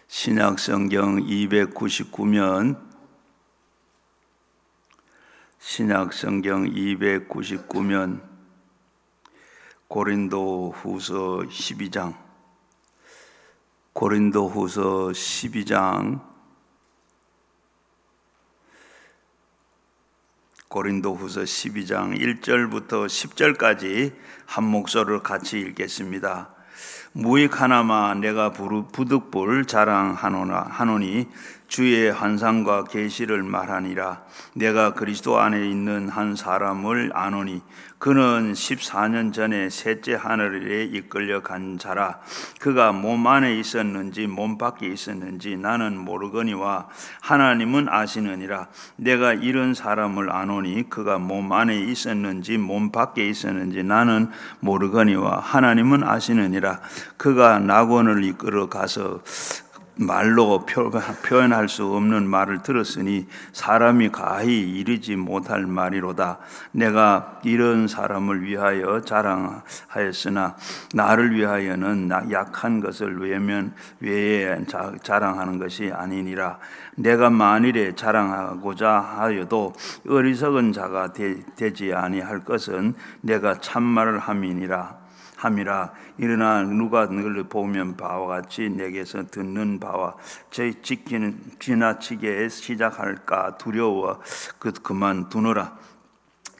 신약성경 299면 신약성경 299면 고린도후서 12장 고린도후서 12장 1절부터 10절까지 한 목소리로 같이 읽겠습니다. 무익 하나마 내가 부득불 자랑하노니 주의 환상과 계시를 말하니라. 내가 그리스도 안에 있는 한 사람을 아노니 그는 14년 전에 셋째 하늘에 이끌려 간 자라. 그가 몸 안에 있었는지 몸 밖에 있었는지 나는 모르거니와 하나님은 아시느니라. 내가 이런 사람을 아노니 그가 몸 안에 있었는지 몸 밖에 있었는지 나는 모르거니와 하나님은 아시느니라. 그가 낙원을 이끌어 가서 말로 표현할 수 없는 말을 들었으니 사람이 가히 이르지 못할 말이로다. 내가 이런 사람을 위하여 자랑하였으나 나를 위하여는 약한 것을 외에 자랑하는 것이 아니니라. 내가 만일에 자랑하고자 하여도 어리석은 자가 되지 아니할 것은 내가 참말을 함이라. 이러나 누가 너를 보면 바와 같이 내게서 듣는 바와 지나치게 시작할까 두려워 그만두노라.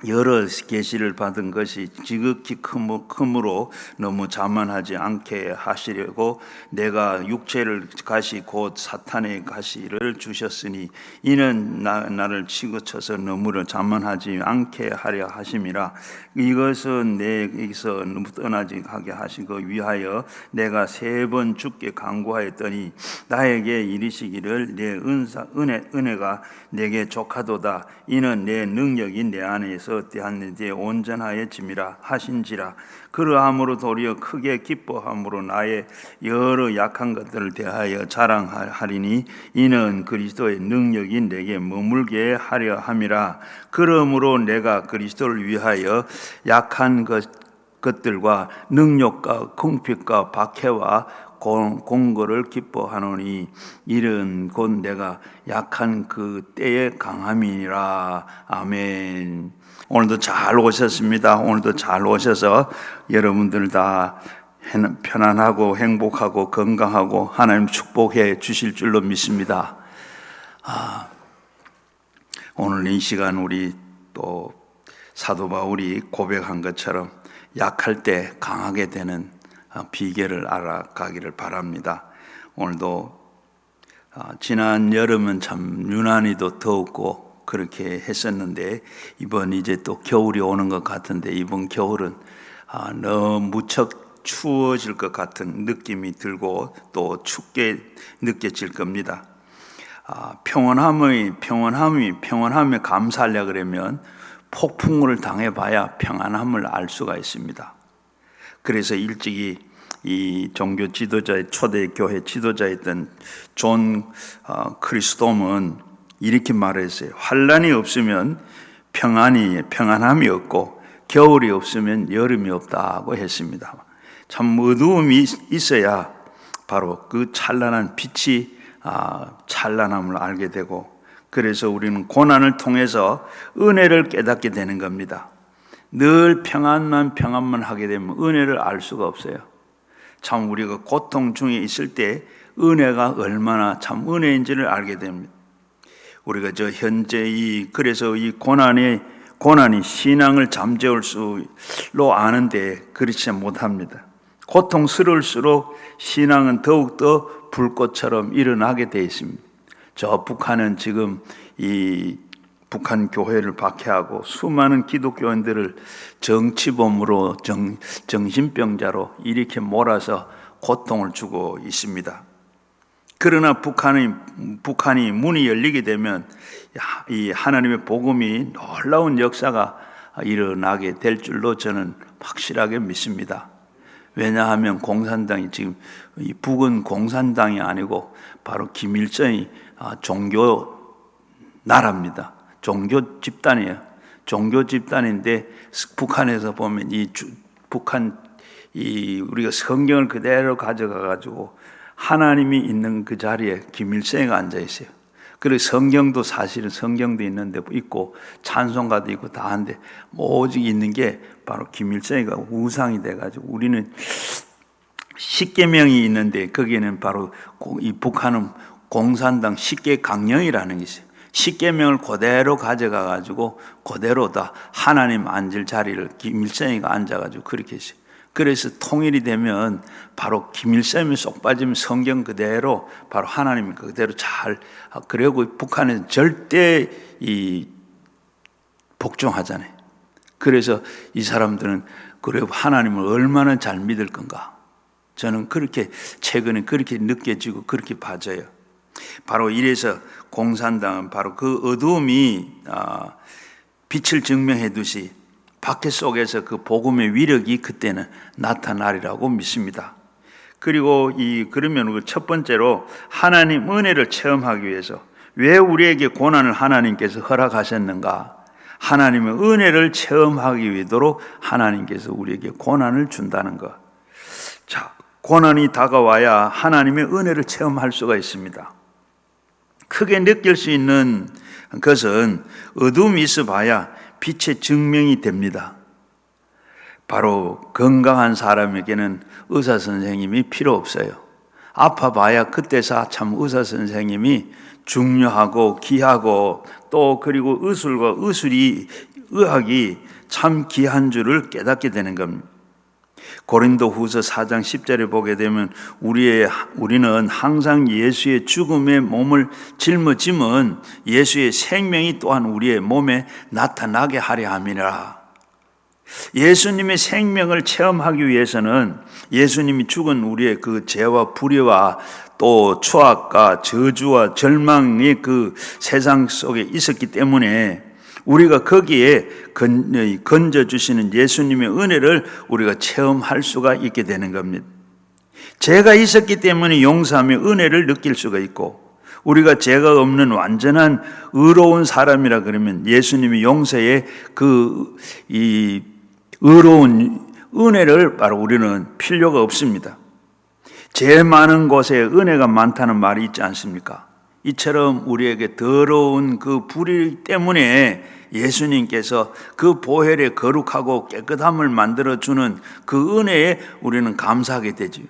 여러 계시를 받은 것이 지극히 크므로 너무 자만하지 않게 하시려고 내가 육체를 가시 곧 사탄의 가시를 주셨으니 이는 나를 치고쳐서 너무나 자만하지 않게 하려 하심이라. 이것은 내게서 떠나지 하게 하시고 위하여 내가 3번 주께 간구하였더니 나에게 이르시기를 내 은혜가 내게 족하도다. 이는 내 능력이 내 안에서 대하는데 온전하여짐이라 하신지라. 그러함으로 도리어 크게 기뻐함으로 나의 여러 약한 것들을 대하여 자랑하리니 이는 그리스도의 능력이 내게 머물게 하려 함이라. 그러므로 내가 그리스도를 위하여 약한 것들과 능력과 궁핍과 박해와 공고를 기뻐하노니 이는 곧 내가 약한 그 때의 강함이니라. 아멘. 오늘도 잘 오셨습니다. 오늘도 잘 오셔서 여러분들 다 편안하고 행복하고 건강하고 하나님 축복해 주실 줄로 믿습니다. 오늘 이 시간 우리 또 사도 바울이 고백한 것처럼 약할 때 강하게 되는 비결을 알아가기를 바랍니다. 오늘도 지난 여름은 참 유난히도 더웠고 그렇게 했었는데 이번 이제 또 겨울이 오는 것 같은데 이번 겨울은 너무 무척 추워질 것 같은 느낌이 들고 또 춥게 느껴질 겁니다. 평온함에 감사하려 그러면 폭풍을 당해봐야 평안함을 알 수가 있습니다. 그래서 일찍이 이 종교 지도자의 초대 교회 지도자였던 존 크리스돔은 이렇게 말했어요. 환란이 없으면 평안함이 없고 겨울이 없으면 여름이 없다고 했습니다. 참 어두움이 있어야 바로 그 찬란한 빛이 찬란함을 알게 되고 그래서 우리는 고난을 통해서 은혜를 깨닫게 되는 겁니다. 늘 평안만 하게 되면 은혜를 알 수가 없어요. 참 우리가 고통 중에 있을 때 은혜가 얼마나 참 은혜인지를 알게 됩니다. 우리가 현재 그래서 이 고난이 신앙을 잠재울 수로 아는데 그렇지 못합니다. 고통스러울수록 신앙은 더욱더 불꽃처럼 일어나게 되어 있습니다. 저 북한은 지금 이 북한 교회를 박해하고 수많은 기독교인들을 정치범으로 정신병자로 이렇게 몰아서 고통을 주고 있습니다. 그러나 북한이 문이 열리게 되면 이 하나님의 복음이 놀라운 역사가 일어나게 될 줄로 저는 확실하게 믿습니다. 왜냐하면 공산당이 지금 이 북은 공산당이 아니고 바로 김일성이 종교 나라입니다. 종교 집단이에요. 종교 집단인데 북한에서 보면 북한 우리가 성경을 그대로 가져가 가지고 하나님이 있는 그 자리에 김일성이가 앉아 있어요. 그리고 성경도 사실은 성경도 있는데 있고 찬송가도 있고 다 한데 오직 있는 게 바로 김일성이가 우상이 돼가지고 우리는 십계명이 있는데 거기에는 바로 이 북한은 공산당 십계강령이라는 게 있어요. 십계명을 그대로 가져가가지고 그대로 다 하나님 앉을 자리를 김일성이가 앉아가지고 그렇게 했어요. 그래서 통일이 되면 바로 김일성이 쏙 빠지면 성경 그대로 바로 하나님이 그대로 잘, 그리고 북한은 절대 복종하잖아요. 그래서 이 사람들은 그리고 하나님을 얼마나 잘 믿을 건가. 저는 그렇게 최근에 그렇게 느껴지고 그렇게 봐져요. 바로 이래서 공산당은 바로 그 어두움이 빛을 증명해 두시 밖에 속에서 그 복음의 위력이 그때는 나타나리라고 믿습니다. 그리고 그러면 첫 번째로 하나님 은혜를 체험하기 위해서 왜 우리에게 고난을 하나님께서 허락하셨는가? 하나님의 은혜를 체험하기 위해도록 하나님께서 우리에게 고난을 준다는 것. 자, 고난이 다가와야 하나님의 은혜를 체험할 수가 있습니다. 크게 느낄 수 있는 것은 어둠이 있어 봐야 빛의 증명이 됩니다. 바로 건강한 사람에게는 의사 선생님이 필요 없어요. 아파봐야 그때서 참 의사 선생님이 중요하고 귀하고 또 그리고 의학이 참 귀한 줄을 깨닫게 되는 겁니다. 고린도후서 4장 10절에 보게 되면 우리는 항상 예수의 죽음의 몸을 짊어짐은 예수의 생명이 또한 우리의 몸에 나타나게 하려 함이라. 예수님의 생명을 체험하기 위해서는 예수님이 죽은 우리의 그 죄와 불의와 또 추악과 저주와 절망의 그 세상 속에 있었기 때문에 우리가 거기에 건져주시는 예수님의 은혜를 우리가 체험할 수가 있게 되는 겁니다. 죄가 있었기 때문에 용서함의 은혜를 느낄 수가 있고 우리가 죄가 없는 완전한 의로운 사람이라 그러면 예수님의 용서의 이 의로운 은혜를 바로 우리는 필요가 없습니다. 죄 많은 곳에 은혜가 많다는 말이 있지 않습니까? 이처럼 우리에게 더러운 그 불의 때문에 예수님께서 그 보혈의 거룩하고 깨끗함을 만들어주는 그 은혜에 우리는 감사하게 되죠.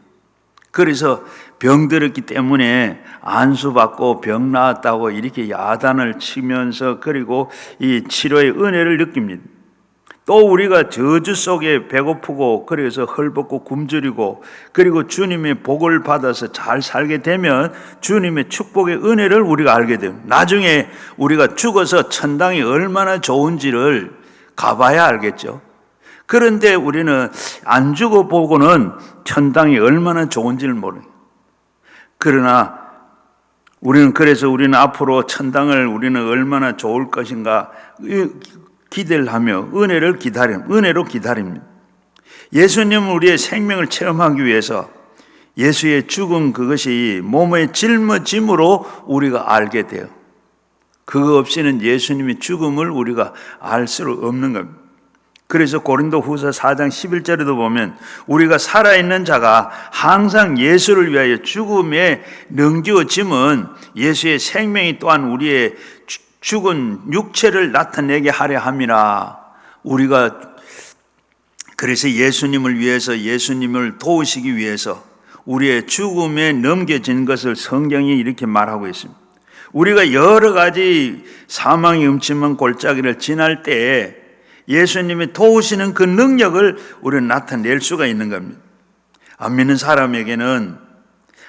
그래서 병들었기 때문에 안수받고 병 나았다고 이렇게 야단을 치면서 그리고 이 치료의 은혜를 느낍니다. 또 우리가 저주 속에 배고프고 그래서 헐벗고 굶주리고 그리고 주님의 복을 받아서 잘 살게 되면 주님의 축복의 은혜를 우리가 알게 됩니다. 나중에 우리가 죽어서 천당이 얼마나 좋은지를 가봐야 알겠죠. 그런데 우리는 안 죽어보고는 천당이 얼마나 좋은지를 모릅니다. 그러나 그래서 우리는 앞으로 천당을 우리는 얼마나 좋을 것인가 기대를 하며 은혜로 기다립니다. 예수님은 우리의 생명을 체험하기 위해서 예수의 죽음 그것이 몸의 짊어짐으로 우리가 알게 돼요. 그거 없이는 예수님의 죽음을 우리가 알 수 없는 겁니다. 그래서 고린도후서 4장 11절에도 보면 우리가 살아있는 자가 항상 예수를 위하여 죽음에 넘겨짐은 예수의 생명이 또한 우리의 죽은 육체를 나타내게 하려 함이라. 우리가 그래서 예수님을 위해서 예수님을 도우시기 위해서 우리의 죽음에 넘겨진 것을 성경이 이렇게 말하고 있습니다. 우리가 여러 가지 사망의 음침한 골짜기를 지날 때 예수님이 도우시는 그 능력을 우리는 나타낼 수가 있는 겁니다. 안 믿는 사람에게는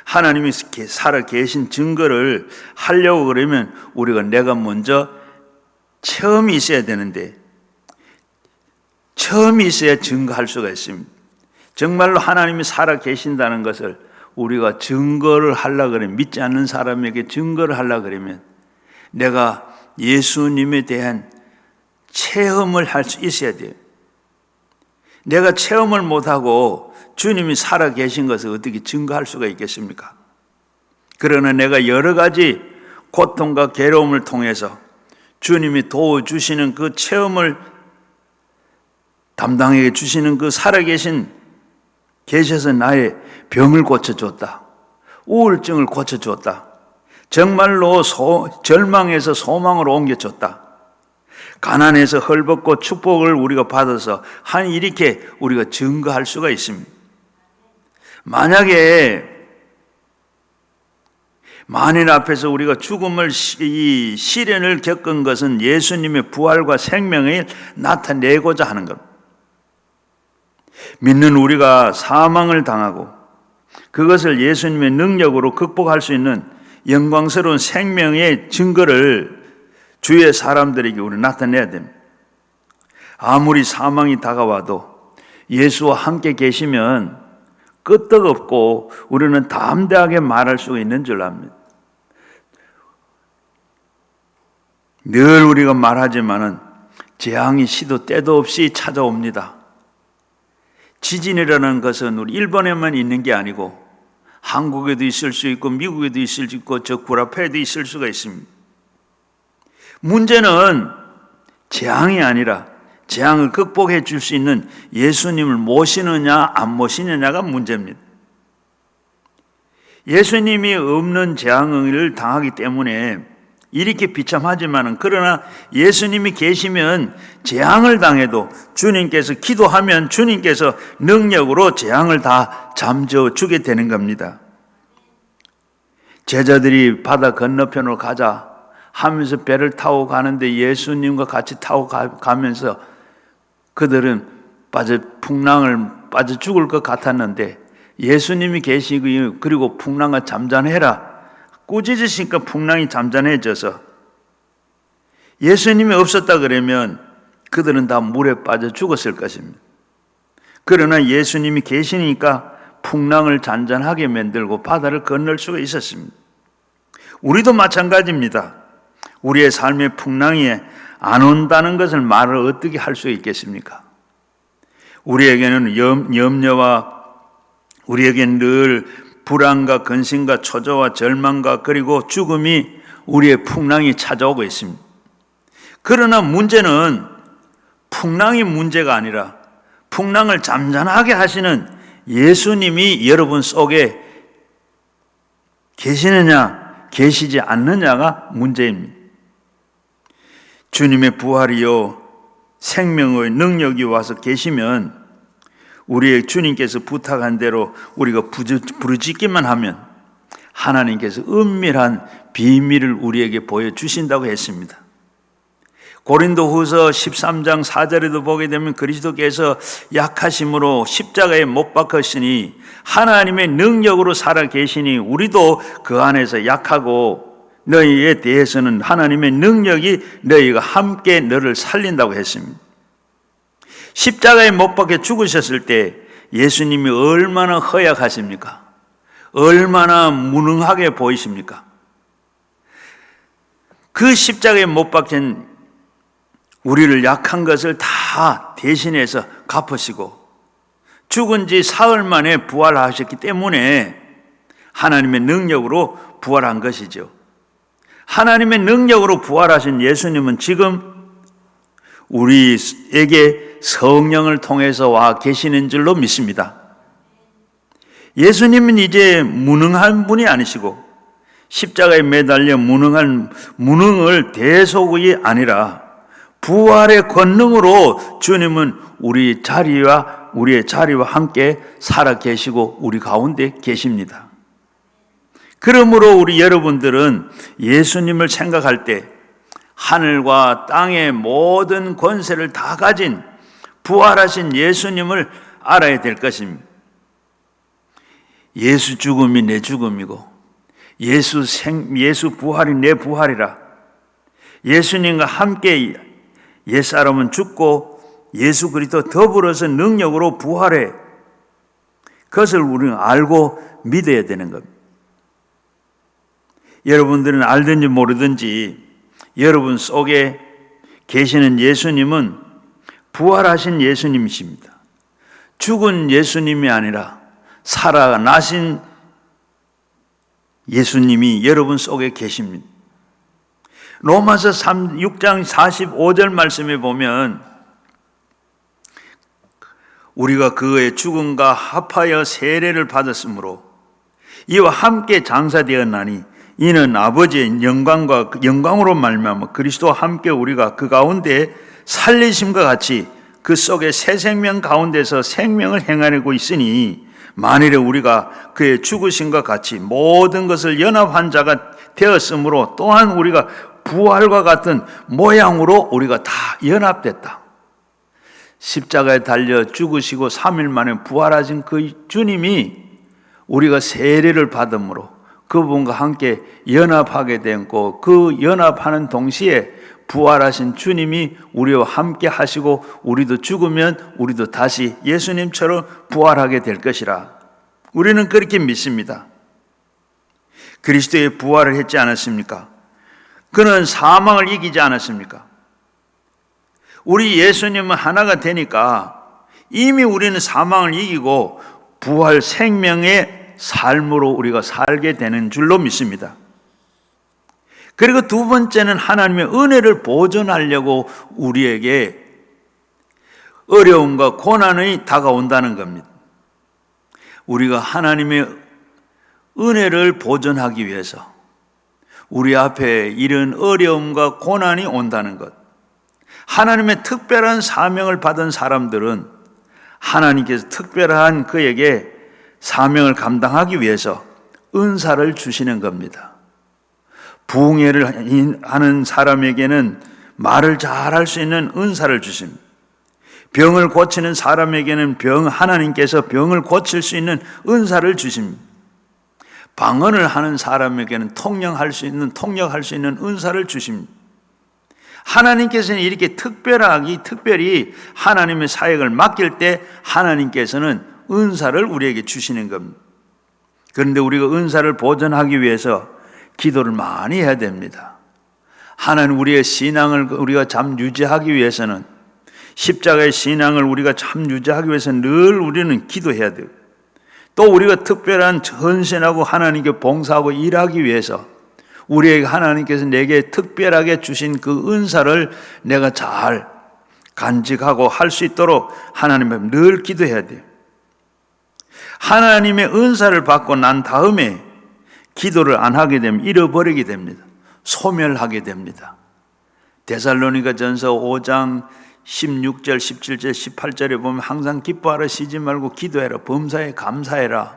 하나님이 살아 계신 증거를 하려고 그러면 우리가 내가 먼저 체험이 있어야 되는데 체험이 있어야 증거할 수가 있습니다. 정말로 하나님이 살아 계신다는 것을 우리가 증거를 하려고 그러면 믿지 않는 사람에게 증거를 하려고 그러면 내가 예수님에 대한 체험을 할 수 있어야 돼요. 내가 체험을 못하고 주님이 살아 계신 것을 어떻게 증거할 수가 있겠습니까? 그러나 내가 여러 가지 고통과 괴로움을 통해서 주님이 도와주시는 그 체험을 담당해 주시는 그 살아계신 계셔서 나의 병을 고쳐줬다. 우울증을 고쳐주었다. 정말로 절망에서 소망으로 옮겨줬다. 가난에서 헐벗고 축복을 우리가 받아서 이렇게 우리가 증거할 수가 있습니다. 만약에 만인 앞에서 우리가 죽음을 이 시련을 겪은 것은 예수님의 부활과 생명을 나타내고자 하는 것. 믿는 우리가 사망을 당하고 그것을 예수님의 능력으로 극복할 수 있는 영광스러운 생명의 증거를 주의 사람들에게 우리 나타내야 됩니다. 아무리 사망이 다가와도 예수와 함께 계시면 끄떡없고 우리는 담대하게 말할 수 있는 줄 압니다. 늘 우리가 말하지만은 재앙이 시도 때도 없이 찾아옵니다. 지진이라는 것은 우리 일본에만 있는 게 아니고 한국에도 있을 수 있고 미국에도 있을 수 있고 저 구라파에도 있을 수가 있습니다. 문제는 재앙이 아니라 재앙을 극복해 줄 수 있는 예수님을 모시느냐 안 모시느냐가 문제입니다. 예수님이 없는 재앙을 당하기 때문에 이렇게 비참하지만은 그러나 예수님이 계시면 재앙을 당해도 주님께서 기도하면 주님께서 능력으로 재앙을 다 잠재워 주게 되는 겁니다. 제자들이 바다 건너편으로 가자 하면서 배를 타고 가는데 예수님과 같이 타고 가면서 그들은 풍랑을 빠져 죽을 것 같았는데 예수님이 계시고 그리고 풍랑아 잠잠해라 꾸짖으시니까 풍랑이 잠잠해져서 예수님이 없었다 그러면 그들은 다 물에 빠져 죽었을 것입니다. 그러나 예수님이 계시니까 풍랑을 잔잔하게 만들고 바다를 건널 수가 있었습니다. 우리도 마찬가지입니다. 우리의 삶의 풍랑이 안 온다는 것을 말을 어떻게 할 수 있겠습니까? 우리에게는 염려와 우리에게는 늘 불안과 근심과 초조와 절망과 그리고 죽음이 우리의 풍랑이 찾아오고 있습니다. 그러나 문제는 풍랑이 문제가 아니라 풍랑을 잠잠하게 하시는 예수님이 여러분 속에 계시느냐 계시지 않느냐가 문제입니다. 주님의 부활이요 생명의 능력이 와서 계시면 우리의 주님께서 부탁한 대로 우리가 부르짖기만 하면 하나님께서 은밀한 비밀을 우리에게 보여주신다고 했습니다. 고린도후서 13장 4절에도 보게 되면 그리스도께서 약하심으로 십자가에 못 박혔으니 하나님의 능력으로 살아 계시니 우리도 그 안에서 약하고 너희에 대해서는 하나님의 능력이 너희가 함께 너를 살린다고 했습니다. 십자가에 못 박혀 죽으셨을 때 예수님이 얼마나 허약하십니까? 얼마나 무능하게 보이십니까? 그 십자가에 못 박힌 우리를 약한 것을 다 대신해서 갚으시고 죽은 지 사흘 만에 부활하셨기 때문에 하나님의 능력으로 부활한 것이죠. 하나님의 능력으로 부활하신 예수님은 지금 우리에게 성령을 통해서 와 계시는 줄로 믿습니다. 예수님은 이제 무능한 분이 아니시고 십자가에 매달려 무능을 대속이 아니라 부활의 권능으로 주님은 우리의 자리와 함께 살아 계시고 우리 가운데 계십니다. 그러므로 우리 여러분들은 예수님을 생각할 때 하늘과 땅의 모든 권세를 다 가진 부활하신 예수님을 알아야 될 것입니다. 예수 죽음이 내 죽음이고 예수 부활이 내 부활이라. 예수님과 함께 옛사람은 죽고 예수 그리스도 더불어서 능력으로 부활해. 그것을 우리는 알고 믿어야 되는 겁니다. 여러분들은 알든지 모르든지 여러분 속에 계시는 예수님은 부활하신 예수님이십니다. 죽은 예수님이 아니라 살아나신 예수님이 여러분 속에 계십니다. 로마서 6장 45절 말씀에 보면 우리가 그의 죽음과 합하여 세례를 받았으므로 이와 함께 장사되었나니 이는 아버지의 영광으로 말미암아 그리스도와 함께 우리가 그 가운데 살리심과 같이 그 속에 새 생명 가운데서 생명을 행하려고 있으니 만일에 우리가 그의 죽으심과 같이 모든 것을 연합한 자가 되었으므로 또한 우리가 부활과 같은 모양으로 우리가 다 연합됐다. 십자가에 달려 죽으시고 3일 만에 부활하신 그 주님이 우리가 세례를 받음으로 그분과 함께 연합하게 되었고, 그 연합하는 동시에 부활하신 주님이 우리와 함께 하시고 우리도 죽으면 우리도 다시 예수님처럼 부활하게 될 것이라 우리는 그렇게 믿습니다. 그리스도의 부활을 했지 않았습니까? 그는 사망을 이기지 않았습니까? 우리 예수님은 하나가 되니까 이미 우리는 사망을 이기고 부활 생명의 삶으로 우리가 살게 되는 줄로 믿습니다. 그리고 두 번째는 하나님의 은혜를 보존하려고 우리에게 어려움과 고난이 다가온다는 겁니다. 우리가 하나님의 은혜를 보존하기 위해서 우리 앞에 이런 어려움과 고난이 온다는 것. 하나님의 특별한 사명을 받은 사람들은 하나님께서 특별한 그에게 사명을 감당하기 위해서 은사를 주시는 겁니다. 부흥회를 하는 사람에게는 말을 잘할 수 있는 은사를 주십니다. 병을 고치는 사람에게는 하나님께서 병을 고칠 수 있는 은사를 주십니다. 방언을 하는 사람에게는 통역할 수 있는 은사를 주십니다. 하나님께서는 이렇게 특별히 하나님의 사역을 맡길 때 하나님께서는 은사를 우리에게 주시는 겁니다. 그런데 우리가 은사를 보존하기 위해서 기도를 많이 해야 됩니다. 하나님, 우리의 신앙을 우리가 참 유지하기 위해서는, 십자가의 신앙을 우리가 참 유지하기 위해서는 늘 우리는 기도해야 돼요. 또 우리가 특별한 헌신하고 하나님께 봉사하고 일하기 위해서 우리에게 하나님께서 내게 특별하게 주신 그 은사를 내가 잘 간직하고 할 수 있도록 하나님께 늘 기도해야 돼요. 하나님의 은사를 받고 난 다음에 기도를 안 하게 되면 잃어버리게 됩니다. 소멸하게 됩니다. 데살로니가전서 5장 16절, 17절, 18절에 보면 항상 기뻐하라, 쉬지 말고 기도해라, 범사에 감사해라.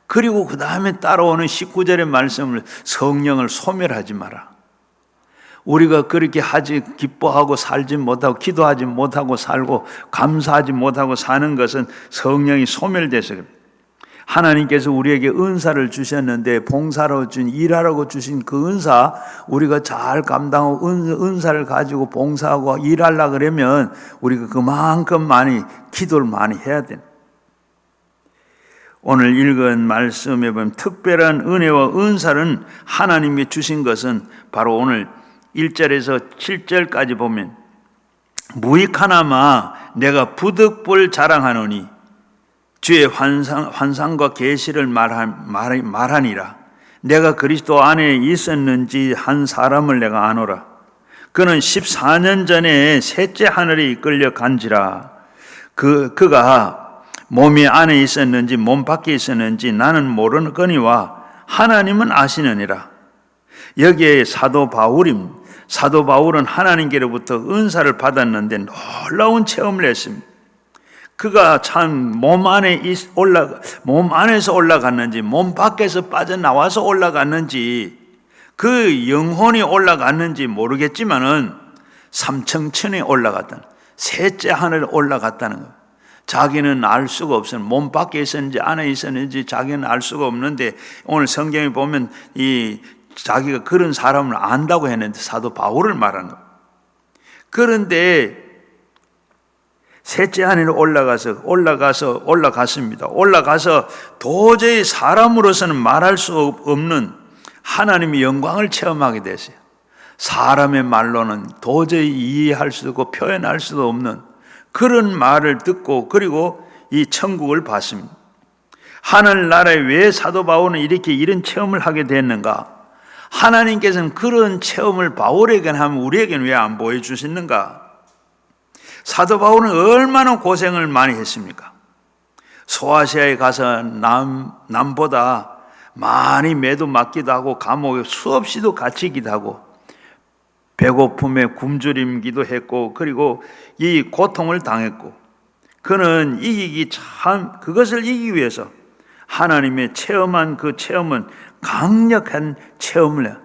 그리고 그 다음에 따라오는 19절의 말씀을 성령을 소멸하지 마라. 우리가 그렇게 기뻐하고 살지 못하고 기도하지 못하고 살고 감사하지 못하고 사는 것은 성령이 소멸돼서 그래요. 하나님께서 우리에게 은사를 주셨는데 봉사로 일하라고 주신 그 은사 우리가 잘 감당하고 은사를 가지고 봉사하고 일하려고 그러면 우리가 그만큼 많이 기도를 많이 해야 돼요. 오늘 읽은 말씀에 보면 특별한 은혜와 은사는 하나님이 주신 것은 바로 오늘 1절에서 7절까지 보면 무익하나마 내가 부득불 자랑하노니 주의 환상과 계시를 말하니라. 내가 그리스도 안에 있었는지 한 사람을 내가 아노라. 그는 14년 전에 셋째 하늘에 이끌려 간지라. 그가 몸이 안에 있었는지 몸 밖에 있었는지 나는 모르거니와 하나님은 아시느니라. 여기에 사도 바울은 하나님께로부터 은사를 받았는데 놀라운 체험을 했습니다. 그가 참 몸 안에서 올라갔는지 몸 밖에서 빠져나와서 올라갔는지 그 영혼이 올라갔는지 모르겠지만은 삼층천에 올라갔다는, 셋째 하늘에 올라갔다는 것. 자기는 알 수가 없어요. 몸 밖에 있었는지 안에 있었는지 자기는 알 수가 없는데 오늘 성경에 보면 자기가 그런 사람을 안다고 했는데 사도 바울을 말하는 거예요. 그런데 셋째 하늘로 올라갔습니다. 올라가서 도저히 사람으로서는 말할 수 없는 하나님의 영광을 체험하게 됐어요. 사람의 말로는 도저히 이해할 수도 없고 표현할 수도 없는 그런 말을 듣고 그리고 이 천국을 봤습니다. 하늘나라에 왜 사도 바울은 이런 체험을 하게 됐는가? 하나님께서는 그런 체험을 바울에게는 하면 우리에게는 왜 안 보여주시는가? 사도 바울은 얼마나 고생을 많이 했습니까? 소아시아에 가서 남보다 많이 매도 맞기도 하고 감옥에 수없이도 갇히기도 하고 배고픔에 굶주림기도 했고 그리고 이 고통을 당했고 그는 그것을 이기기 위해서 하나님의 체험한 그 체험은 강력한 체험을 해요.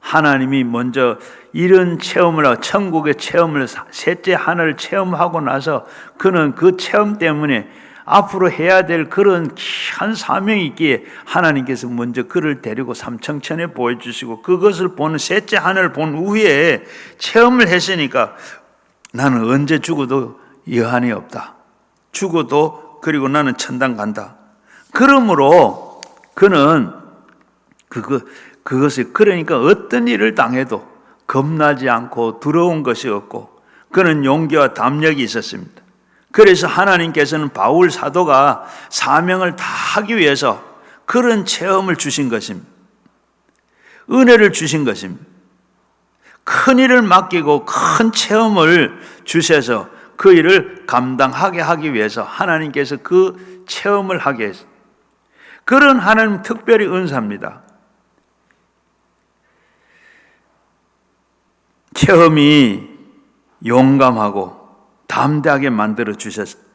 하나님이 먼저 이런 체험을 하고 천국의 체험을 셋째 하늘을 체험하고 나서 그는 그 체험 때문에 앞으로 해야 될 그런 귀한 사명이 있기에 하나님께서 먼저 그를 데리고 삼청천에 보여주시고 그것을 보는 셋째 하늘을 본 후에 체험을 했으니까 나는 언제 죽어도 여한이 없다. 죽어도 그리고 나는 천당 간다. 그러므로 그는 그것이 그러니까 어떤 일을 당해도 겁나지 않고 두려운 것이 없고 그는 용기와 담력이 있었습니다. 그래서 하나님께서는 바울 사도가 사명을 다 하기 위해서 그런 체험을 주신 것입니다. 은혜를 주신 것입니다. 큰 일을 맡기고 큰 체험을 주셔서 그 일을 감당하게 하기 위해서 하나님께서 그 체험을 하게 했습니다. 그런 하나님 특별히 은사입니다. 체험이 용감하고 담대하게 만들어 주셨습니다.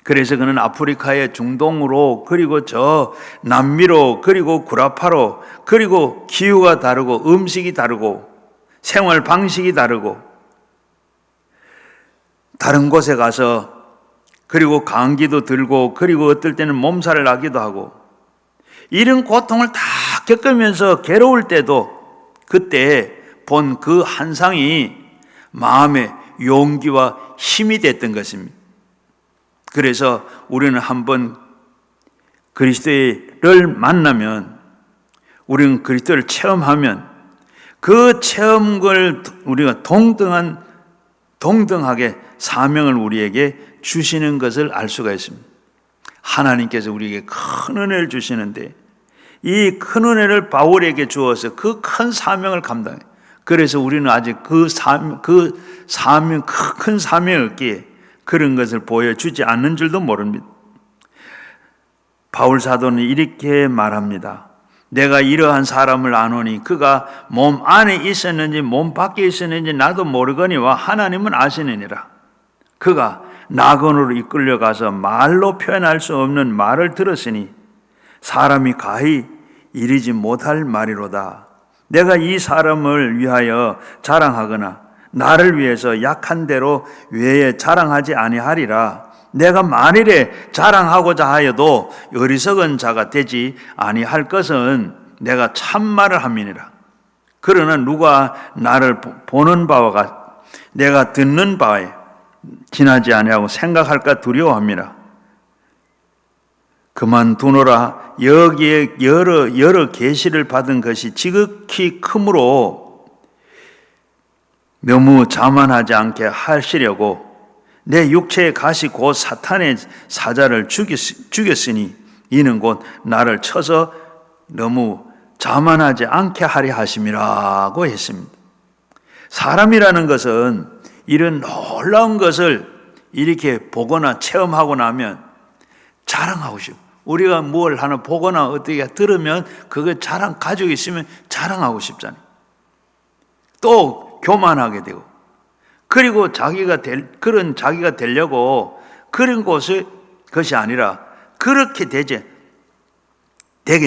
그래서 그는 아프리카의 중동으로 그리고 저 남미로 그리고 구라파로 그리고 기후가 다르고 음식이 다르고 생활 방식이 다르고 다른 곳에 가서 그리고 감기도 들고 그리고 어떨 때는 몸살을 나기도 하고 이런 고통을 다 겪으면서 괴로울 때도 그때 본 그 환상이 마음의 용기와 힘이 됐던 것입니다. 그래서 우리는 한번 그리스도를 만나면 우리는 그리스도를 체험하면 그 체험을 우리가 동등하게 사명을 우리에게 주시는 것을 알 수가 있습니다. 하나님께서 우리에게 큰 은혜를 주시는데 이 큰 은혜를 바울에게 주어서 그 큰 사명을 감당해. 그래서 우리는 아직 큰 사명을 얻기에 그런 것을 보여주지 않는 줄도 모릅니다. 바울 사도는 이렇게 말합니다. 내가 이러한 사람을 아노니 그가 몸 안에 있었는지 몸 밖에 있었는지 나도 모르거니와 하나님은 아시느니라. 그가 낙원으로 이끌려가서 말로 표현할 수 없는 말을 들었으니 사람이 가히 이르지 못할 말이로다. 내가 이 사람을 위하여 자랑하거나 나를 위해서 약한 대로 외에 자랑하지 아니하리라. 내가 만일에 자랑하고자 하여도 어리석은 자가 되지 아니할 것은 내가 참말을 함이니라. 그러나 누가 나를 보는 바와 내가 듣는 바에 지나지 아니하고 생각할까 두려워함이라. 그만두노라. 여기에 여러 계시를 받은 것이 지극히 크므로 너무 자만하지 않게 하시려고 내 육체의 가시 곧 사탄의 사자를 죽였으니 이는 곧 나를 쳐서 너무 자만하지 않게 하려 하심이라고 했습니다. 사람이라는 것은 이런 놀라운 것을 이렇게 보거나 체험하고 나면 자랑하고 싶어. 우리가 뭘 하나 보거나 어떻게 들으면 그거 가지고 있으면 자랑하고 싶잖아요. 또 교만하게 되고 그리고 자기가 되려고 그런 것이 아니라 그렇게 되게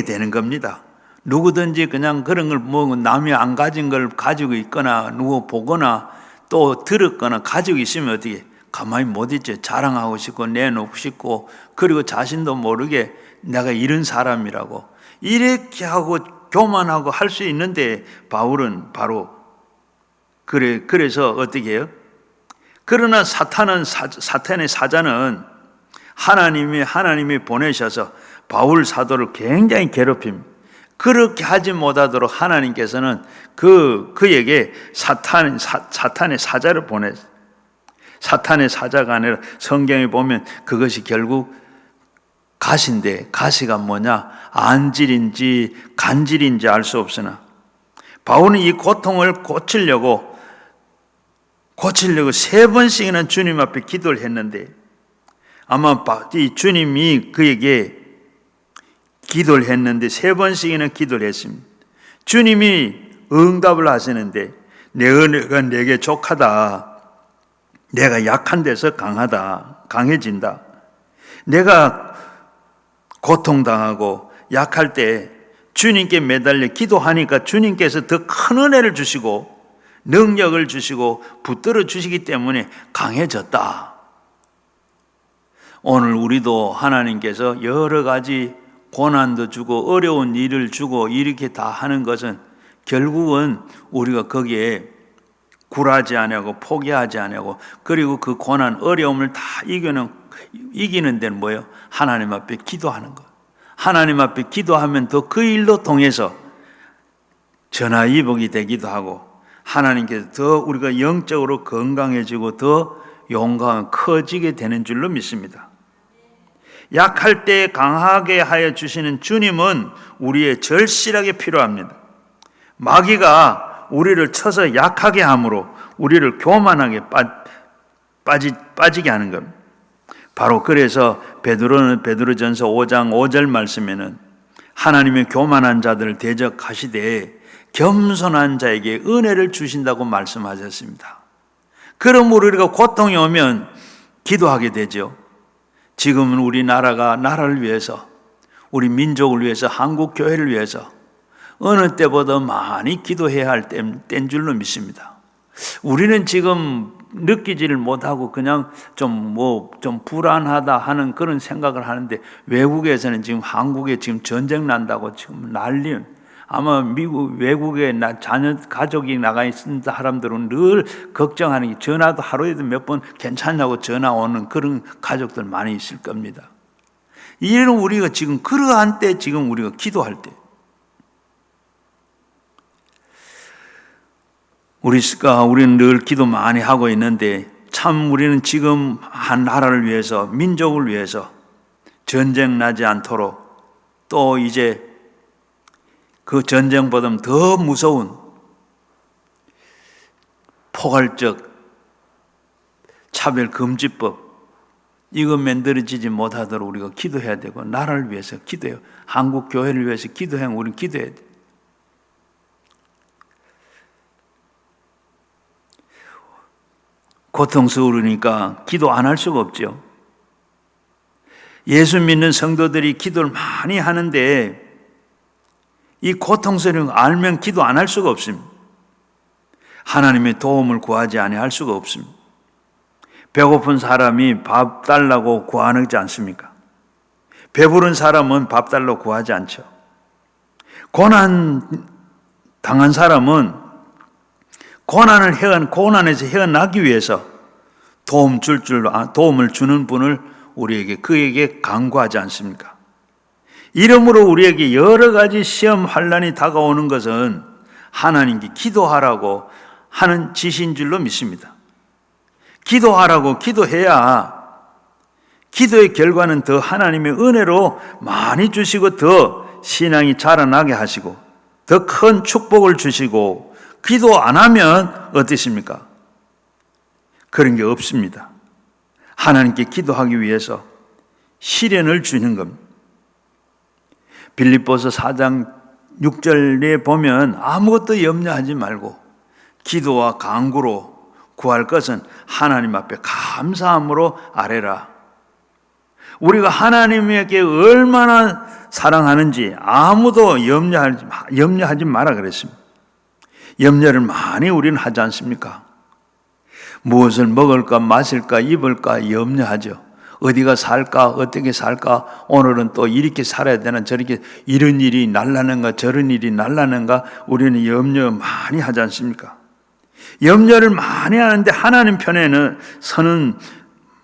되는 겁니다. 누구든지 그냥 그런 걸 남이 안 가진 걸 가지고 있거나 누구 보거나 또 들었거나 가지고 있으면 어떻게 가만히 못 있지. 자랑하고 싶고 내놓고 싶고 그리고 자신도 모르게 내가 이런 사람이라고 이렇게 하고 교만하고 할 수 있는데 바울은 바로 그래서 어떻게 해요? 그러나 사탄의 사자는 하나님이 보내셔서 바울 사도를 굉장히 괴롭힙니다. 그렇게 하지 못하도록 하나님께서는 그에게 사탄의 사자를 보냈어요. 사탄의 사자가 아니라 성경에 보면 그것이 결국 가시인데 가시가 뭐냐? 안질인지 간질인지 알 수 없으나 바울은 이 고통을 고치려고 3번씩이나 주님 앞에 기도를 했는데 아마 이 주님이 그에게 기도를 했는데 3번씩이나 기도를 했습니다. 주님이 응답을 하시는데 내 은혜가 내게 족하다. 내가 약한 데서 강해진다. 내가 고통당하고 약할 때 주님께 매달려 기도하니까 주님께서 더 큰 은혜를 주시고 능력을 주시고 붙들어 주시기 때문에 강해졌다. 오늘 우리도 하나님께서 여러 가지 고난도 주고 어려운 일을 주고 이렇게 다 하는 것은 결국은 우리가 거기에 굴하지 않고 포기하지 않고 그리고 그 고난 어려움을 다 이기는 데는 뭐예요? 하나님 앞에 기도하는 것. 하나님 앞에 기도하면 또 그 일로 통해서 전화위복이 되기도 하고 하나님께서 더 우리가 영적으로 건강해지고 더 용감 커지게 되는 줄로 믿습니다. 약할 때 강하게 하여 주시는 주님은 우리의 절실하게 필요합니다. 마귀가 우리를 쳐서 약하게 함으로 우리를 교만하게 빠지게 하는 겁니다. 바로 그래서 베드로전서 5장 5절 말씀에는 하나님의 교만한 자들을 대적하시되 겸손한 자에게 은혜를 주신다고 말씀하셨습니다. 그러므로 우리가 고통이 오면 기도하게 되죠. 지금은 우리 나라를 위해서, 우리 민족을 위해서, 한국 교회를 위해서 어느 때보다 많이 기도해야 할 때인 줄로 믿습니다. 우리는 지금 느끼지를 못하고 그냥 좀 불안하다 하는 그런 생각을 하는데 외국에서는 지금 한국에 지금 전쟁 난다고 지금 난리. 아마 외국에 자녀 가족이 나가 있는 사람들은 늘 걱정하는 게 전화도 하루에도 몇 번 괜찮냐고 전화 오는 그런 가족들 많이 있을 겁니다. 이는 우리가 지금 그러한 때 지금 우리가 기도할 때 우리는 늘 기도 많이 하고 있는데 참 우리는 지금 한 나라를 위해서 민족을 위해서 전쟁 나지 않도록 또 이제 그 전쟁보다 더 무서운 포괄적 차별금지법 이거 만들어지지 못하도록 우리가 기도해야 되고 나라를 위해서 기도해요. 한국 교회를 위해서 기도해야 우리는 기도해야 돼요. 고통스러우니까 기도 안 할 수가 없죠. 예수 믿는 성도들이 기도를 많이 하는데 이 고통스러운 거 알면 기도 안 할 수가 없습니다. 하나님의 도움을 구하지 아니할 수가 없습니다. 배고픈 사람이 밥 달라고 구하지 않습니까? 배부른 사람은 밥 달라고 구하지 않죠. 고난 당한 사람은 고난에서 헤어나기 위해서 도움을 주는 분을 그에게 간구하지 않습니까? 이러므로 우리에게 여러 가지 시험 환난이 다가오는 것은 하나님께 기도하라고 하는 지시인 줄로 믿습니다. 기도하라고 기도해야 기도의 결과는 더 하나님의 은혜로 많이 주시고 더 신앙이 자라나게 하시고 더 큰 축복을 주시고 기도 안 하면 어떻습니까? 그런 게 없습니다. 하나님께 기도하기 위해서 시련을 주는 겁니다. 빌립보서 4장 6절에 보면 아무것도 염려하지 말고 기도와 간구로 구할 것은 하나님 앞에 감사함으로 아뢰라. 우리가 하나님에게 얼마나 사랑하는지 아무도 염려하지 마라 그랬습니다. 염려를 많이 우리는 하지 않습니까? 무엇을 먹을까 마실까 입을까 염려하죠. 어디가 살까 어떻게 살까 오늘은 또 이렇게 살아야 되나 저렇게 이런 일이 날라는가 저런 일이 날라는가 우리는 염려 많이 하지 않습니까? 염려를 많이 하는데 하나님 편에는 서는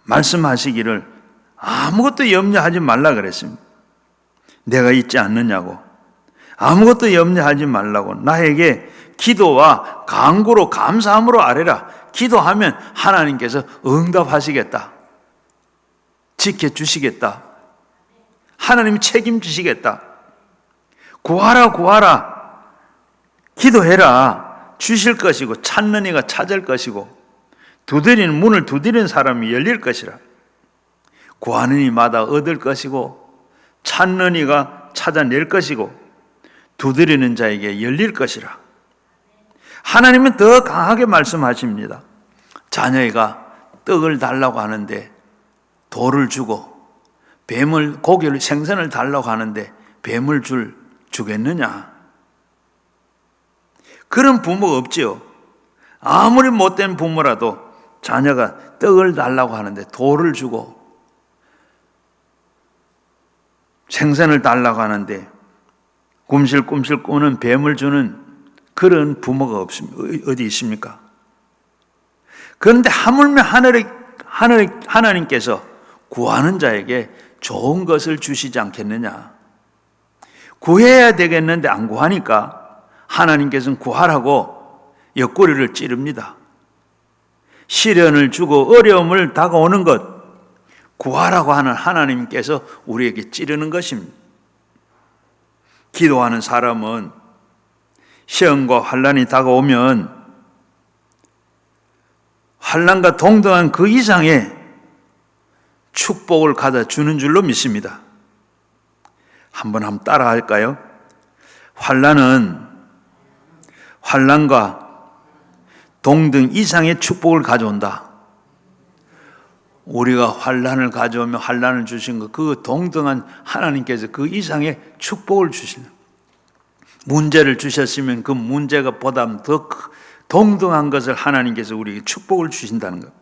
말씀하시기를 아무것도 염려하지 말라 그랬습니다. 내가 있지 않느냐고 아무것도 염려하지 말라고 나에게 기도와 간구로 감사함으로 아뢰라. 기도하면 하나님께서 응답하시겠다. 지켜주시겠다. 하나님이 책임지시겠다. 구하라. 기도해라. 주실 것이고 찾는 이가 찾을 것이고 문을 두드리는 사람이 열릴 것이라. 구하는 이마다 얻을 것이고 찾는 이가 찾아낼 것이고 두드리는 자에게 열릴 것이라. 하나님은 더 강하게 말씀하십니다. 자녀가 떡을 달라고 하는데 돌을 주고 고기를 생선을 달라고 하는데 뱀을 주겠느냐? 그런 부모가 없지요. 아무리 못된 부모라도 자녀가 떡을 달라고 하는데 돌을 주고 생선을 달라고 하는데 굼실굼실 꾸는 뱀을 주는 그런 부모가 없습니다. 어디 있습니까? 그런데 하물며 하나님께서 구하는 자에게 좋은 것을 주시지 않겠느냐? 구해야 되겠는데 안 구하니까 하나님께서는 구하라고 옆구리를 찌릅니다. 시련을 주고 어려움을 다가오는 것 구하라고 하는 하나님께서 우리에게 찌르는 것입니다. 기도하는 사람은 시험과 환난이 다가오면 환난과 동등한 그 이상의 축복을 가져 주는 줄로 믿습니다. 한번 따라 할까요? 환난과 동등 이상의 축복을 가져온다. 우리가 환난을 가져오면 환난을 주신 것, 그 동등한 하나님께서 그 이상의 축복을 주시는, 문제를 주셨으면 그 문제가 보다 더 동등한 것을 하나님께서 우리에게 축복을 주신다는 것.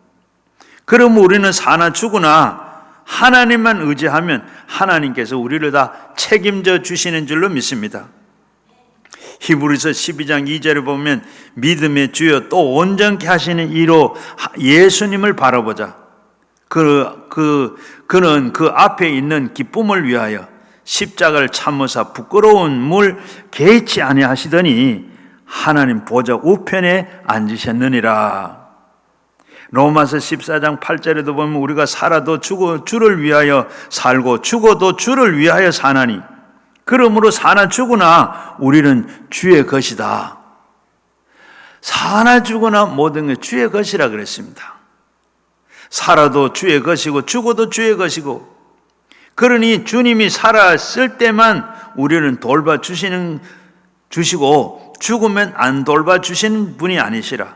그럼 우리는 사나 죽으나 하나님만 의지하면 하나님께서 우리를 다 책임져 주시는 줄로 믿습니다. 히브리서 12장 2절에 보면 믿음의 주여 또 온전케 하시는 이로 예수님을 바라보자. 그는 그 앞에 있는 기쁨을 위하여 십자가를 참으사 부끄러운 물 개의치 아니하시더니 하나님 보좌 우편에 앉으셨느니라. 로마서 14장 8절에도 보면 우리가 살아도 주를 위하여 살고 죽어도 주를 위하여 사나니 그러므로 사나 죽으나 우리는 주의 것이다. 사나 죽으나 모든 게 주의 것이라 그랬습니다. 살아도 주의 것이고 죽어도 주의 것이고, 그러니 주님이 살았을 때만 우리는 주시고 죽으면 안 돌봐주시는 분이 아니시라.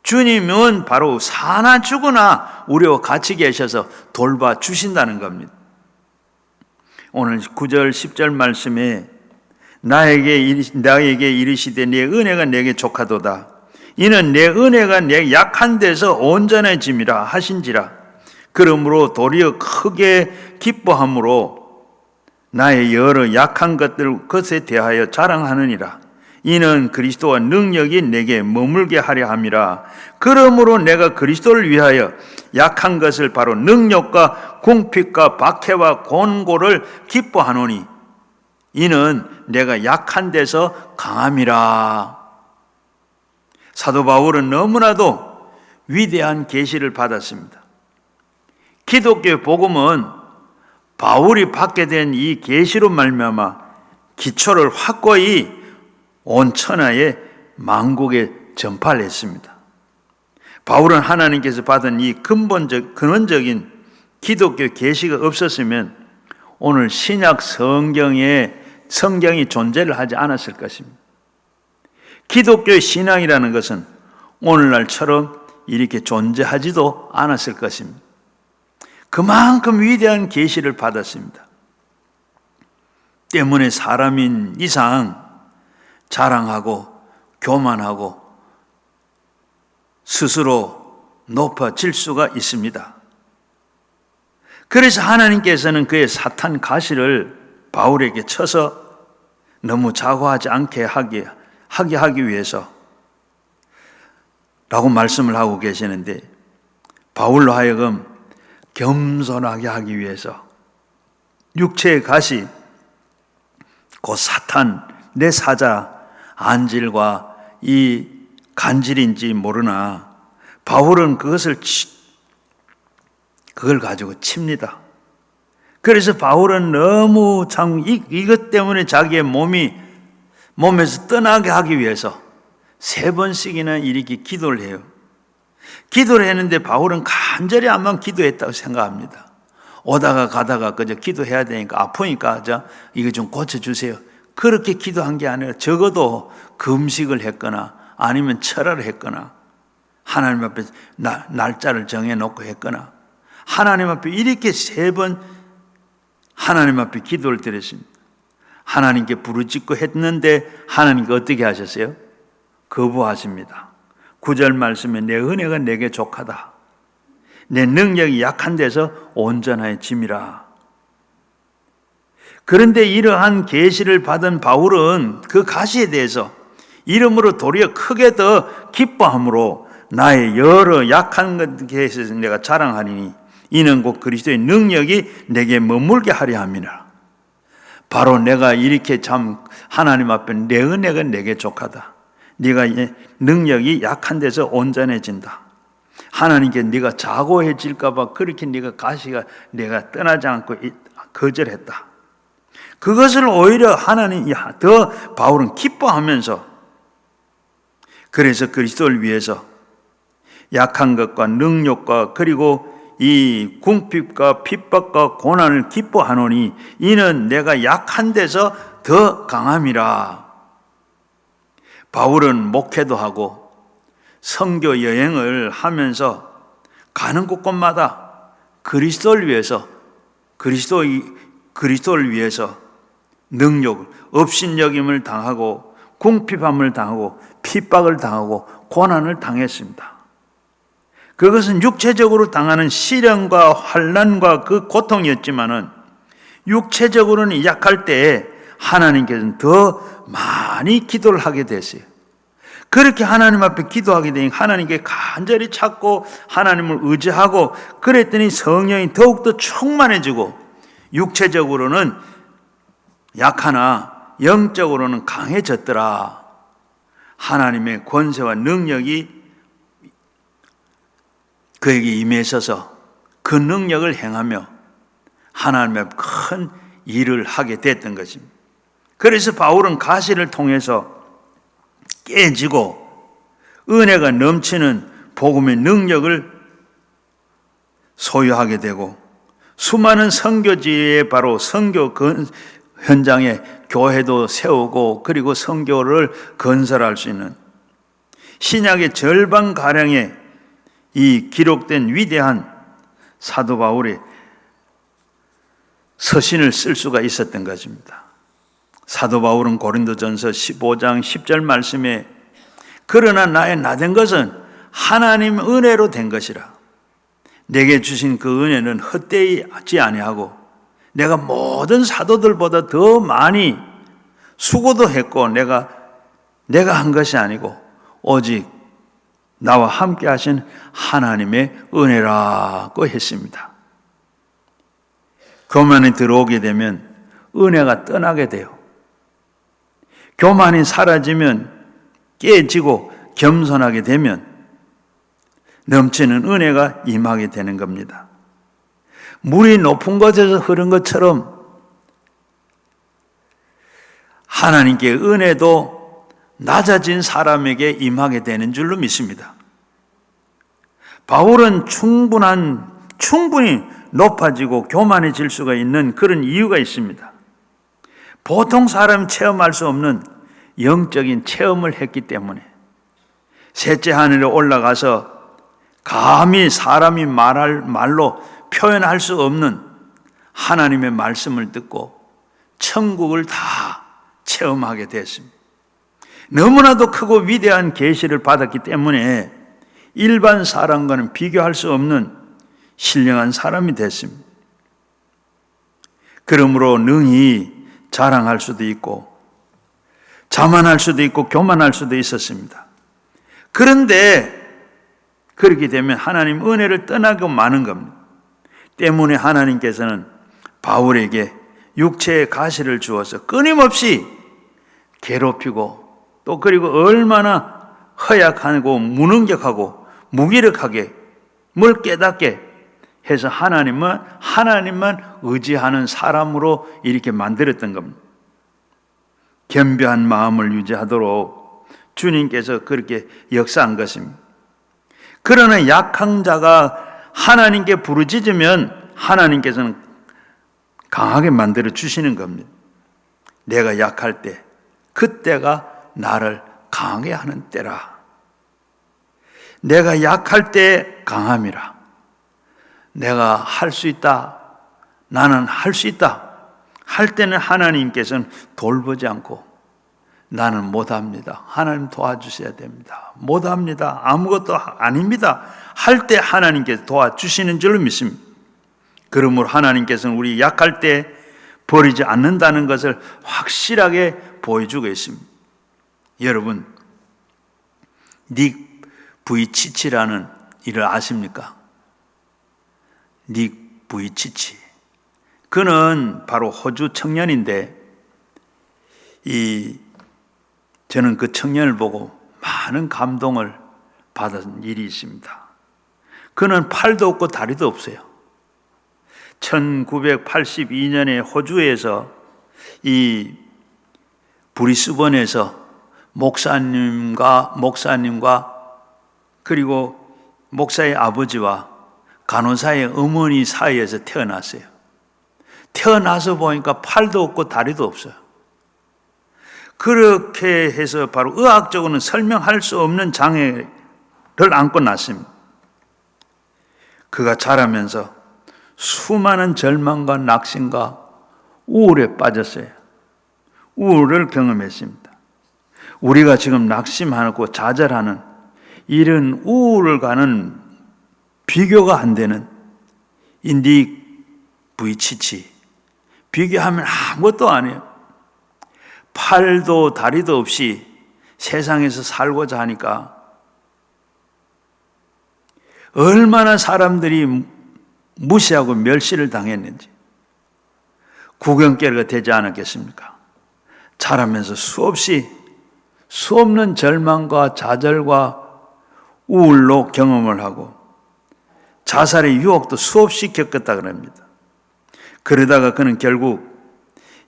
주님은 바로 사나 죽으나 우리와 같이 계셔서 돌봐주신다는 겁니다. 오늘 9절 10절 말씀에 나에게 이르시되 내 은혜가 내게 족하도다. 이는 내 은혜가 내 약한 데서 온전해짐이라 하신지라. 그러므로 도리어 크게 기뻐함으로 나의 여러 약한 것에 대하여 자랑하느니라. 이는 그리스도와 능력이 내게 머물게 하려 함이라. 그러므로 내가 그리스도를 위하여 약한 것을 바로 능력과 궁핍과 박해와 곤고를 기뻐하노니 이는 내가 약한 데서 강함이라. 사도 바울은 너무나도 위대한 계시를 받았습니다. 기독교의 복음은 바울이 받게 된 이 계시로 말미암아 기초를 확고히 온 천하의 만국에 전파를 했습니다. 바울은 하나님께서 받은 이 근원적인 기독교 계시가 없었으면 오늘 신약 성경이 존재를 하지 않았을 것입니다. 기독교의 신앙이라는 것은 오늘날처럼 이렇게 존재하지도 않았을 것입니다. 그만큼 위대한 계시를 받았습니다. 때문에 사람인 이상 자랑하고 교만하고 스스로 높아질 수가 있습니다. 그래서 하나님께서는 그의 사탄 가시를 바울에게 쳐서 너무 자고하지 않게 하기 위해서 라고 말씀을 하고 계시는데, 바울로 하여금 겸손하게 하기 위해서 육체의 가시, 곧 사탄, 내 사자 안질과 이 간질인지 모르나 바울은 그걸 가지고 칩니다. 그래서 바울은 너무 이것 때문에 자기의 몸에서 떠나게 하기 위해서 3번씩이나 이렇게 기도를 해요. 기도를 했는데 바울은 간절히 아마 기도했다고 생각합니다. 오다가 가다가 그저 기도해야 되니까 아프니까 이거 좀 고쳐주세요. 그렇게 기도한 게 아니라 적어도 금식을 했거나 아니면 철화를 했거나 하나님 앞에 날짜를 정해놓고 했거나 하나님 앞에 이렇게 3번 하나님 앞에 기도를 드렸습니다. 하나님께 부르짖고 했는데 하나님께 어떻게 하셨어요? 거부하십니다. 9절 말씀에 내 은혜가 내게 족하다. 내 능력이 약한 데서 온전해짐이라. 그런데 이러한 계시를 받은 바울은 그 가시에 대해서 이름으로 도리어 크게 더 기뻐함으로 나의 여러 약한 것에 있어서 내가 자랑하리니 이는 곧 그리스도의 능력이 내게 머물게 하려 함이라. 바로 내가 이렇게 참 하나님 앞에 내 은혜가 내게 족하다. 네가 능력이 약한 데서 온전해진다. 하나님께 네가 자고해질까 봐 그렇게 네가 가시가 내가 떠나지 않고 거절했다. 그것을 오히려 하나님이 더 바울은 기뻐하면서 그래서 그리스도를 위해서 약한 것과 능력과 그리고 이 궁핍과 핍박과 고난을 기뻐하노니 이는 내가 약한 데서 더 강함이라. 바울은 목회도 하고 선교 여행을 하면서 가는 곳곳마다 그리스도를 위해서 그리스도를 위해서 능력을 업신여김을 당하고 궁핍함을 당하고 핍박을 당하고 고난을 당했습니다. 그것은 육체적으로 당하는 시련과 환난과 그 고통이었지만은 육체적으로는 약할 때에 하나님께서는 더 많이 기도를 하게 됐어요. 그렇게 하나님 앞에 기도하게 되니 하나님께 간절히 찾고 하나님을 의지하고 그랬더니 성령이 더욱더 충만해지고 육체적으로는 약하나 영적으로는 강해졌더라. 하나님의 권세와 능력이 그에게 임하셔서 그 능력을 행하며 하나님의 큰 일을 하게 됐던 것입니다. 그래서 바울은 가시를 통해서 깨지고 은혜가 넘치는 복음의 능력을 소유하게 되고 수많은 선교지에 바로 선교 현장에 교회도 세우고 그리고 선교를 건설할 수 있는 신약의 절반가량의 이 기록된 위대한 사도 바울의 서신을 쓸 수가 있었던 것입니다. 사도 바울은 고린도전서 15장 10절 말씀에 그러나 나의 나된 것은 하나님 은혜로 된 것이라. 내게 주신 그 은혜는 헛되이 하지 아니하고 내가 모든 사도들보다 더 많이 수고도 했고 내가 한 것이 아니고 오직 나와 함께 하신 하나님의 은혜라고 했습니다. 교만이 들어오게 되면 은혜가 떠나게 돼요. 교만이 사라지면 깨지고 겸손하게 되면 넘치는 은혜가 임하게 되는 겁니다. 물이 높은 곳에서 흐른 것처럼 하나님께 은혜도 낮아진 사람에게 임하게 되는 줄로 믿습니다. 바울은 충분히 높아지고 교만해질 수가 있는 그런 이유가 있습니다. 보통 사람이 체험할 수 없는 영적인 체험을 했기 때문에 셋째 하늘에 올라가서 감히 사람이 말로 표현할 수 없는 하나님의 말씀을 듣고 천국을 다 체험하게 됐습니다. 너무나도 크고 위대한 계시를 받았기 때문에 일반 사람과는 비교할 수 없는 신령한 사람이 됐습니다. 그러므로 능히 자랑할 수도 있고 자만할 수도 있고 교만할 수도 있었습니다. 그런데 그렇게 되면 하나님 은혜를 떠나고 마는 겁니다. 때문에 하나님께서는 바울에게 육체의 가시를 주어서 끊임없이 괴롭히고 또 그리고 얼마나 허약하고 무능력하고 무기력하게 뭘 깨닫게 해서 하나님만 의지하는 사람으로 이렇게 만들었던 겁니다. 겸비한 마음을 유지하도록 주님께서 그렇게 역사한 것입니다. 그러나 약한 자가 하나님께 부르짖으면 하나님께서는 강하게 만들어 주시는 겁니다. 내가 약할 때, 그때가 나를 강하게 하는 때라. 내가 약할 때 강함이라. 내가 할 수 있다. 나는 할 수 있다. 할 때는 하나님께서는 돌보지 않고 나는 못합니다. 하나님 도와주셔야 됩니다. 못합니다. 아무것도 아닙니다. 할 때 하나님께서 도와주시는 줄로 믿습니다. 그러므로 하나님께서는 우리 약할 때 버리지 않는다는 것을 확실하게 보여주고 있습니다. 여러분, 닉 부이치치라는 일을 아십니까? 닉 부이치치. 그는 바로 호주 청년인데 저는 그 청년을 보고 많은 감동을 받은 일이 있습니다. 그는 팔도 없고 다리도 없어요. 1982년에 호주에서 이 브리스번에서 목사님과 그리고 목사의 아버지와 간호사의 어머니 사이에서 태어났어요. 태어나서 보니까 팔도 없고 다리도 없어요. 그렇게 해서 바로 의학적으로는 설명할 수 없는 장애를 안고 났습니다. 그가 자라면서 수많은 절망과 낙심과 우울에 빠졌어요. 우울을 경험했습니다. 우리가 지금 낙심하고 좌절하는 이런 우울을 가는 비교가 안 되는 닉 부이치치. 비교하면 아무것도 아니에요. 팔도 다리도 없이 세상에서 살고자 하니까 얼마나 사람들이 무시하고 멸시를 당했는지 구경거리가 되지 않았겠습니까? 자라면서 수 없는 절망과 좌절과 우울로 경험을 하고 자살의 유혹도 수없이 겪었다 그럽니다. 그러다가 그는 결국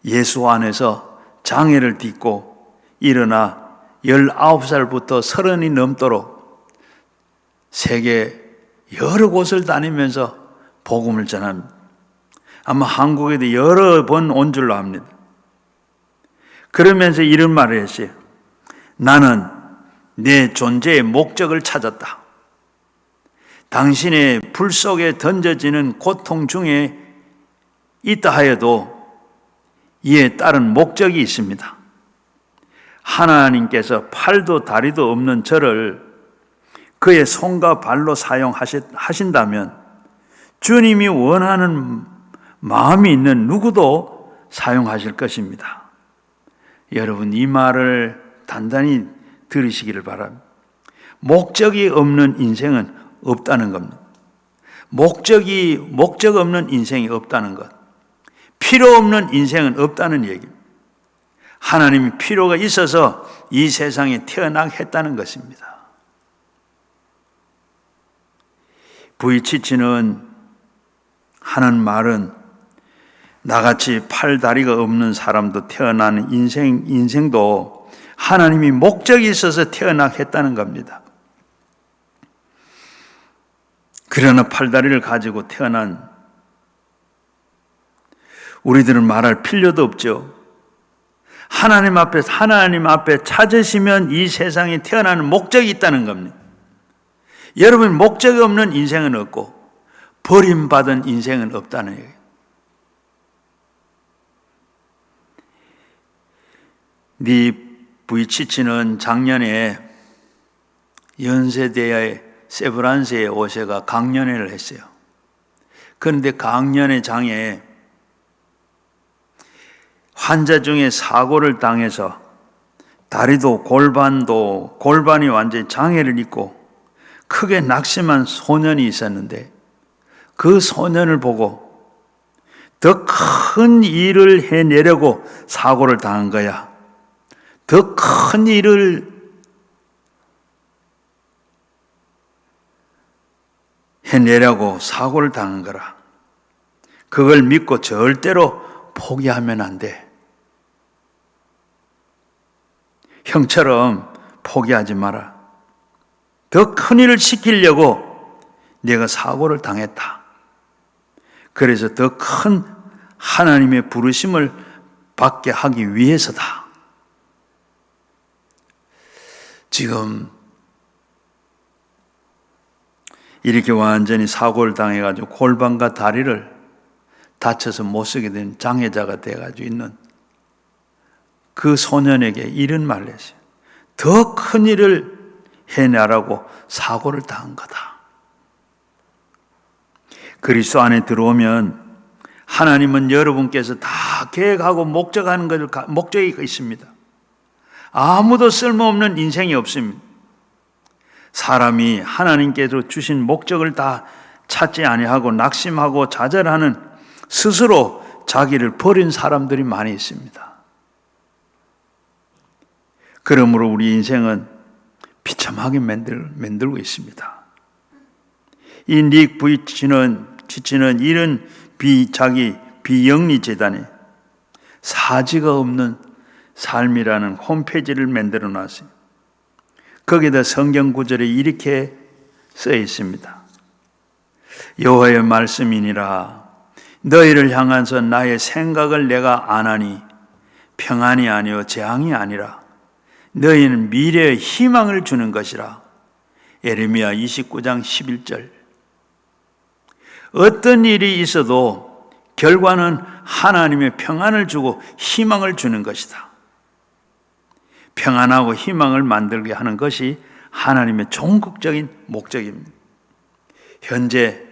예수 안에서 장애를 딛고 일어나 19살부터 30이 넘도록 세계 여러 곳을 다니면서 복음을 전합니다. 아마 한국에도 여러 번 온 줄로 압니다. 그러면서 이런 말을 했어요. 나는 내 존재의 목적을 찾았다. 당신의 불 속에 던져지는 고통 중에 있다 하여도 이에 따른 목적이 있습니다. 하나님께서 팔도 다리도 없는 저를 그의 손과 발로 사용하신다면 주님이 원하는 마음이 있는 누구도 사용하실 것입니다. 여러분, 이 말을 단단히 들으시기를 바랍니다. 목적이 없는 인생은 없다는 겁니다. 목적 없는 인생이 없다는 것. 필요 없는 인생은 없다는 얘기입니다. 하나님이 필요가 있어서 이 세상에 태어나게 했다는 것입니다. 부이치치는 하는 말은 나같이 팔, 다리가 없는 사람도 태어나는 인생도 하나님이 목적이 있어서 태어나게 했다는 겁니다. 그러나 팔다리를 가지고 태어난 우리들은 말할 필요도 없죠. 하나님 앞에 찾으시면 이 세상에 태어나는 목적이 있다는 겁니다. 여러분, 목적이 없는 인생은 없고 버림받은 인생은 없다는 얘기예요. 니 부이치치는 작년에 연세대의 세브란스에 오셔가 강연회를 했어요. 그런데 강연회 장에 환자 중에 사고를 당해서 다리도 골반이 완전히 장애를 입고 크게 낙심한 소년이 있었는데 그 소년을 보고 더 큰 일을 해내려고 사고를 당한 거야. 더 큰 일을 해내려고 사고를 당한 거라. 그걸 믿고 절대로 포기하면 안 돼. 형처럼 포기하지 마라. 더 큰 일을 시키려고 내가 사고를 당했다. 그래서 더 큰 하나님의 부르심을 받게 하기 위해서다. 지금 이렇게 완전히 사고를 당해가지고 골반과 다리를 다쳐서 못 쓰게 된 장애자가 돼가지고 있는 그 소년에게 이런 말을 했어요. 더 큰 일을 해내라고 사고를 당한 거다. 그리스도 안에 들어오면 하나님은 여러분께서 다 계획하고 목적하는 것을 목적이 있습니다. 아무도 쓸모없는 인생이 없습니다. 사람이 하나님께서 주신 목적을 다 찾지 아니하고 낙심하고 좌절하는 스스로 자기를 버린 사람들이 많이 있습니다. 그러므로 우리 인생은 비참하게 만들고 있습니다. 이 닉 부이치는 이런 비영리 재단에 사지가 없는 삶이라는 홈페이지를 만들어 놨어요. 거기다 성경 구절에 이렇게 써 있습니다. 여호와의 말씀이니라 너희를 향해서 나의 생각을 내가 아나니 평안이 아니요 재앙이 아니라 너희는 미래의 희망을 주는 것이라. 예레미야 29장 11절. 어떤 일이 있어도 결과는 하나님의 평안을 주고 희망을 주는 것이다. 평안하고 희망을 만들게 하는 것이 하나님의 종국적인 목적입니다. 현재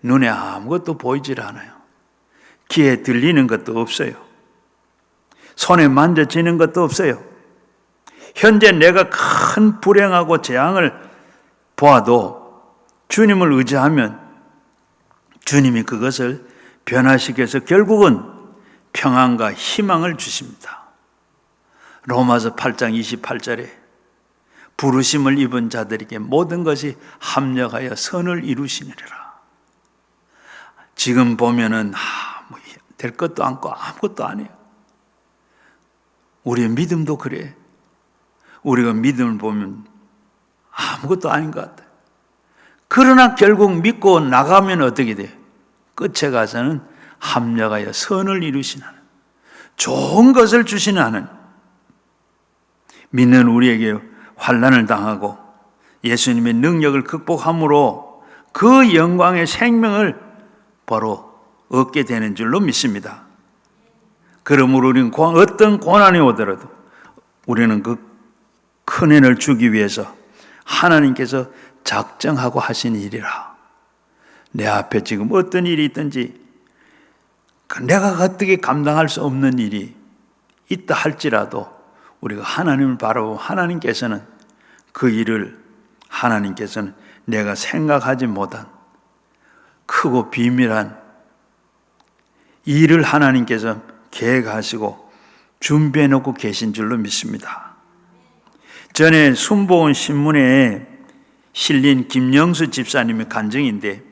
눈에 아무것도 보이질 않아요. 귀에 들리는 것도 없어요. 손에 만져지는 것도 없어요. 현재 내가 큰 불행하고 재앙을 보아도 주님을 의지하면 주님이 그것을 변화시켜서 결국은 평안과 희망을 주십니다. 로마서 8장 28절에 부르심을 입은 자들에게 모든 것이 합력하여 선을 이루시느니라. 지금 보면은 될 것도 않고 아무것도 아니에요. 우리의 믿음도 그래. 우리가 믿음을 보면 아무것도 아닌 것 같아요. 그러나 결국 믿고 나가면 어떻게 돼요? 끝에 가서는 합력하여 선을 이루시는 하나님, 좋은 것을 주시는 하나님. 믿는 우리에게 환난을 당하고 예수님의 능력을 극복함으로 그 영광의 생명을 바로 얻게 되는 줄로 믿습니다. 그러므로 우리는 어떤 고난이 오더라도 우리는 그 큰 은혜를 주기 위해서 하나님께서 작정하고 하신 일이라. 내 앞에 지금 어떤 일이 있든지 내가 어떻게 감당할 수 없는 일이 있다 할지라도 우리가 하나님을 바라보고 하나님께서는 그 일을 하나님께서는 내가 생각하지 못한 크고 비밀한 일을 하나님께서 계획하시고 준비해 놓고 계신 줄로 믿습니다. 전에 순복음 신문에 실린 김영수 집사님의 간증인데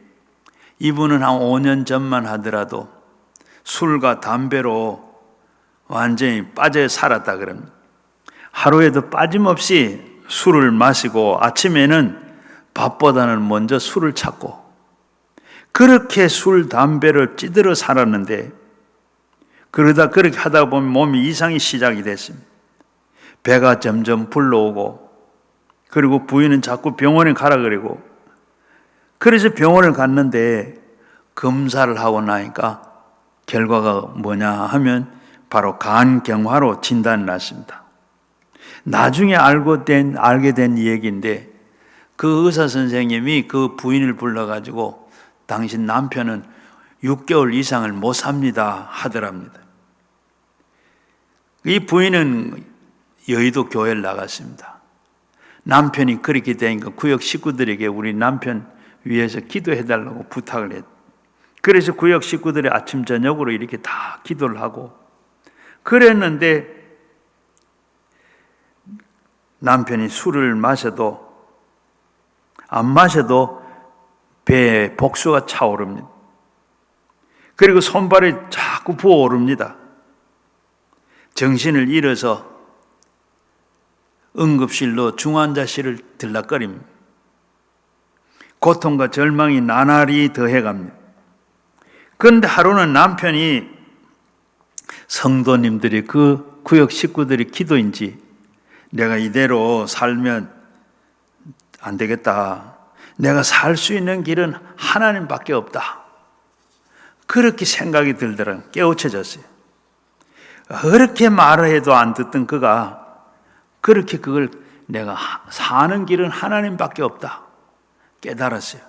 이분은 한 5년 전만 하더라도 술과 담배로 완전히 빠져 살았다 그럽니다. 하루에도 빠짐없이 술을 마시고 아침에는 밥보다는 먼저 술을 찾고 그렇게 술, 담배를 찌들어 살았는데 그러다 그렇게 하다 보면 몸이 이상이 시작이 됐습니다. 배가 점점 불러오고 그리고 부인은 자꾸 병원에 가라 그러고 그래서 병원을 갔는데 검사를 하고 나니까 결과가 뭐냐 하면 바로 간경화로 진단이 났습니다. 나중에 알게 된 얘기인데 그 의사 선생님이 그 부인을 불러가지고 당신 남편은 6개월 이상을 못 삽니다 하더랍니다. 이 부인은 여의도 교회를 나갔습니다. 남편이 그렇게 되니까 구역 식구들에게 우리 남편 위해서 기도해달라고 부탁을 했. 그래서 구역 식구들이 아침 저녁으로 이렇게 다 기도를 하고 그랬는데 남편이 술을 마셔도 안 마셔도 배에 복수가 차오릅니다. 그리고 손발이 자꾸 부어오릅니다. 정신을 잃어서 응급실로 중환자실을 들락거립니다. 고통과 절망이 나날이 더해갑니다. 그런데 하루는 남편이 성도님들이 그 구역 식구들이 기도인지 내가 이대로 살면 안 되겠다. 내가 살 수 있는 길은 하나님밖에 없다. 그렇게 생각이 들더라. 깨우쳐졌어요. 그렇게 말을 해도 안 듣던 그가 그렇게 그걸 내가 사는 길은 하나님밖에 없다. 깨달았어요.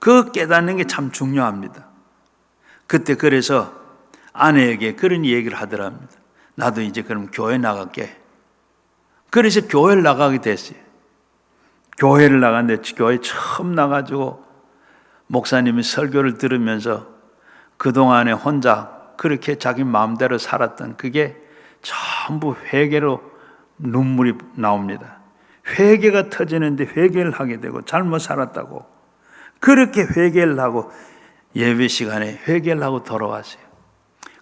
그 깨닫는 게 참 중요합니다. 그때 그래서 아내에게 그런 얘기를 하더랍니다. 나도 이제 그럼 교회 나갈게. 그래서 교회를 나가게 됐어요. 교회를 나갔는데 교회 처음 나가지고 목사님이 설교를 들으면서 그동안에 혼자 그렇게 자기 마음대로 살았던 그게 전부 회개로 눈물이 나옵니다. 회개가 터지는데 회개를 하게 되고 잘못 살았다고 그렇게 회개를 하고 예배 시간에 회개를 하고 돌아왔어요.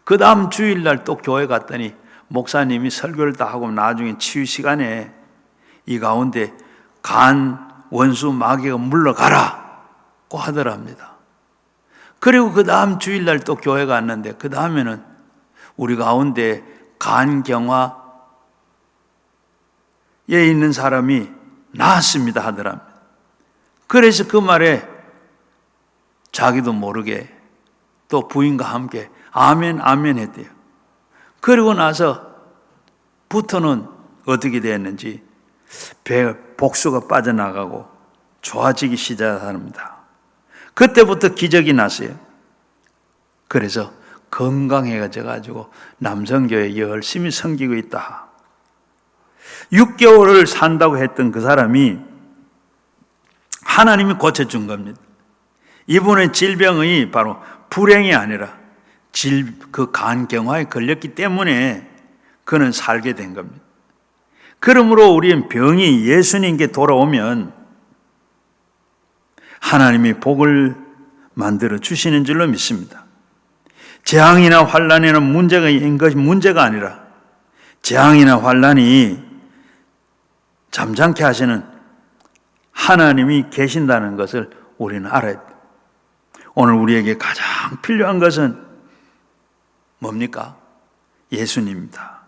그 다음 주일날 또 교회 갔더니 목사님이 설교를 다 하고 나중에 치유 시간에 이 가운데 간 원수 마귀가 물러가라고 하더랍니다. 그리고 그 다음 주일날 또 교회 갔는데 그 다음에는 우리 가운데 간경화에 있는 사람이 나았습니다 하더랍니다. 그래서 그 말에 자기도 모르게 또 부인과 함께 아멘 아멘 했대요. 그리고 나서부터는 어떻게 됐는지 배에 복수가 빠져나가고 좋아지기 시작합니다. 그때부터 기적이 났어요. 그래서 건강해져가지고 남성교회 열심히 섬기고 있다. 6개월을 산다고 했던 그 사람이 하나님이 고쳐준 겁니다. 이분의 질병이 바로 불행이 아니라 그 간경화에 걸렸기 때문에 그는 살게 된 겁니다. 그러므로 우리는 병이 예수님께 돌아오면 하나님이 복을 만들어 주시는 줄로 믿습니다. 재앙이나 환난에는 문제가 아니라 재앙이나 환난이 잠잠케 하시는 하나님이 계신다는 것을 우리는 알아야 돼요. 오늘 우리에게 가장 필요한 것은 뭡니까? 예수님입니다.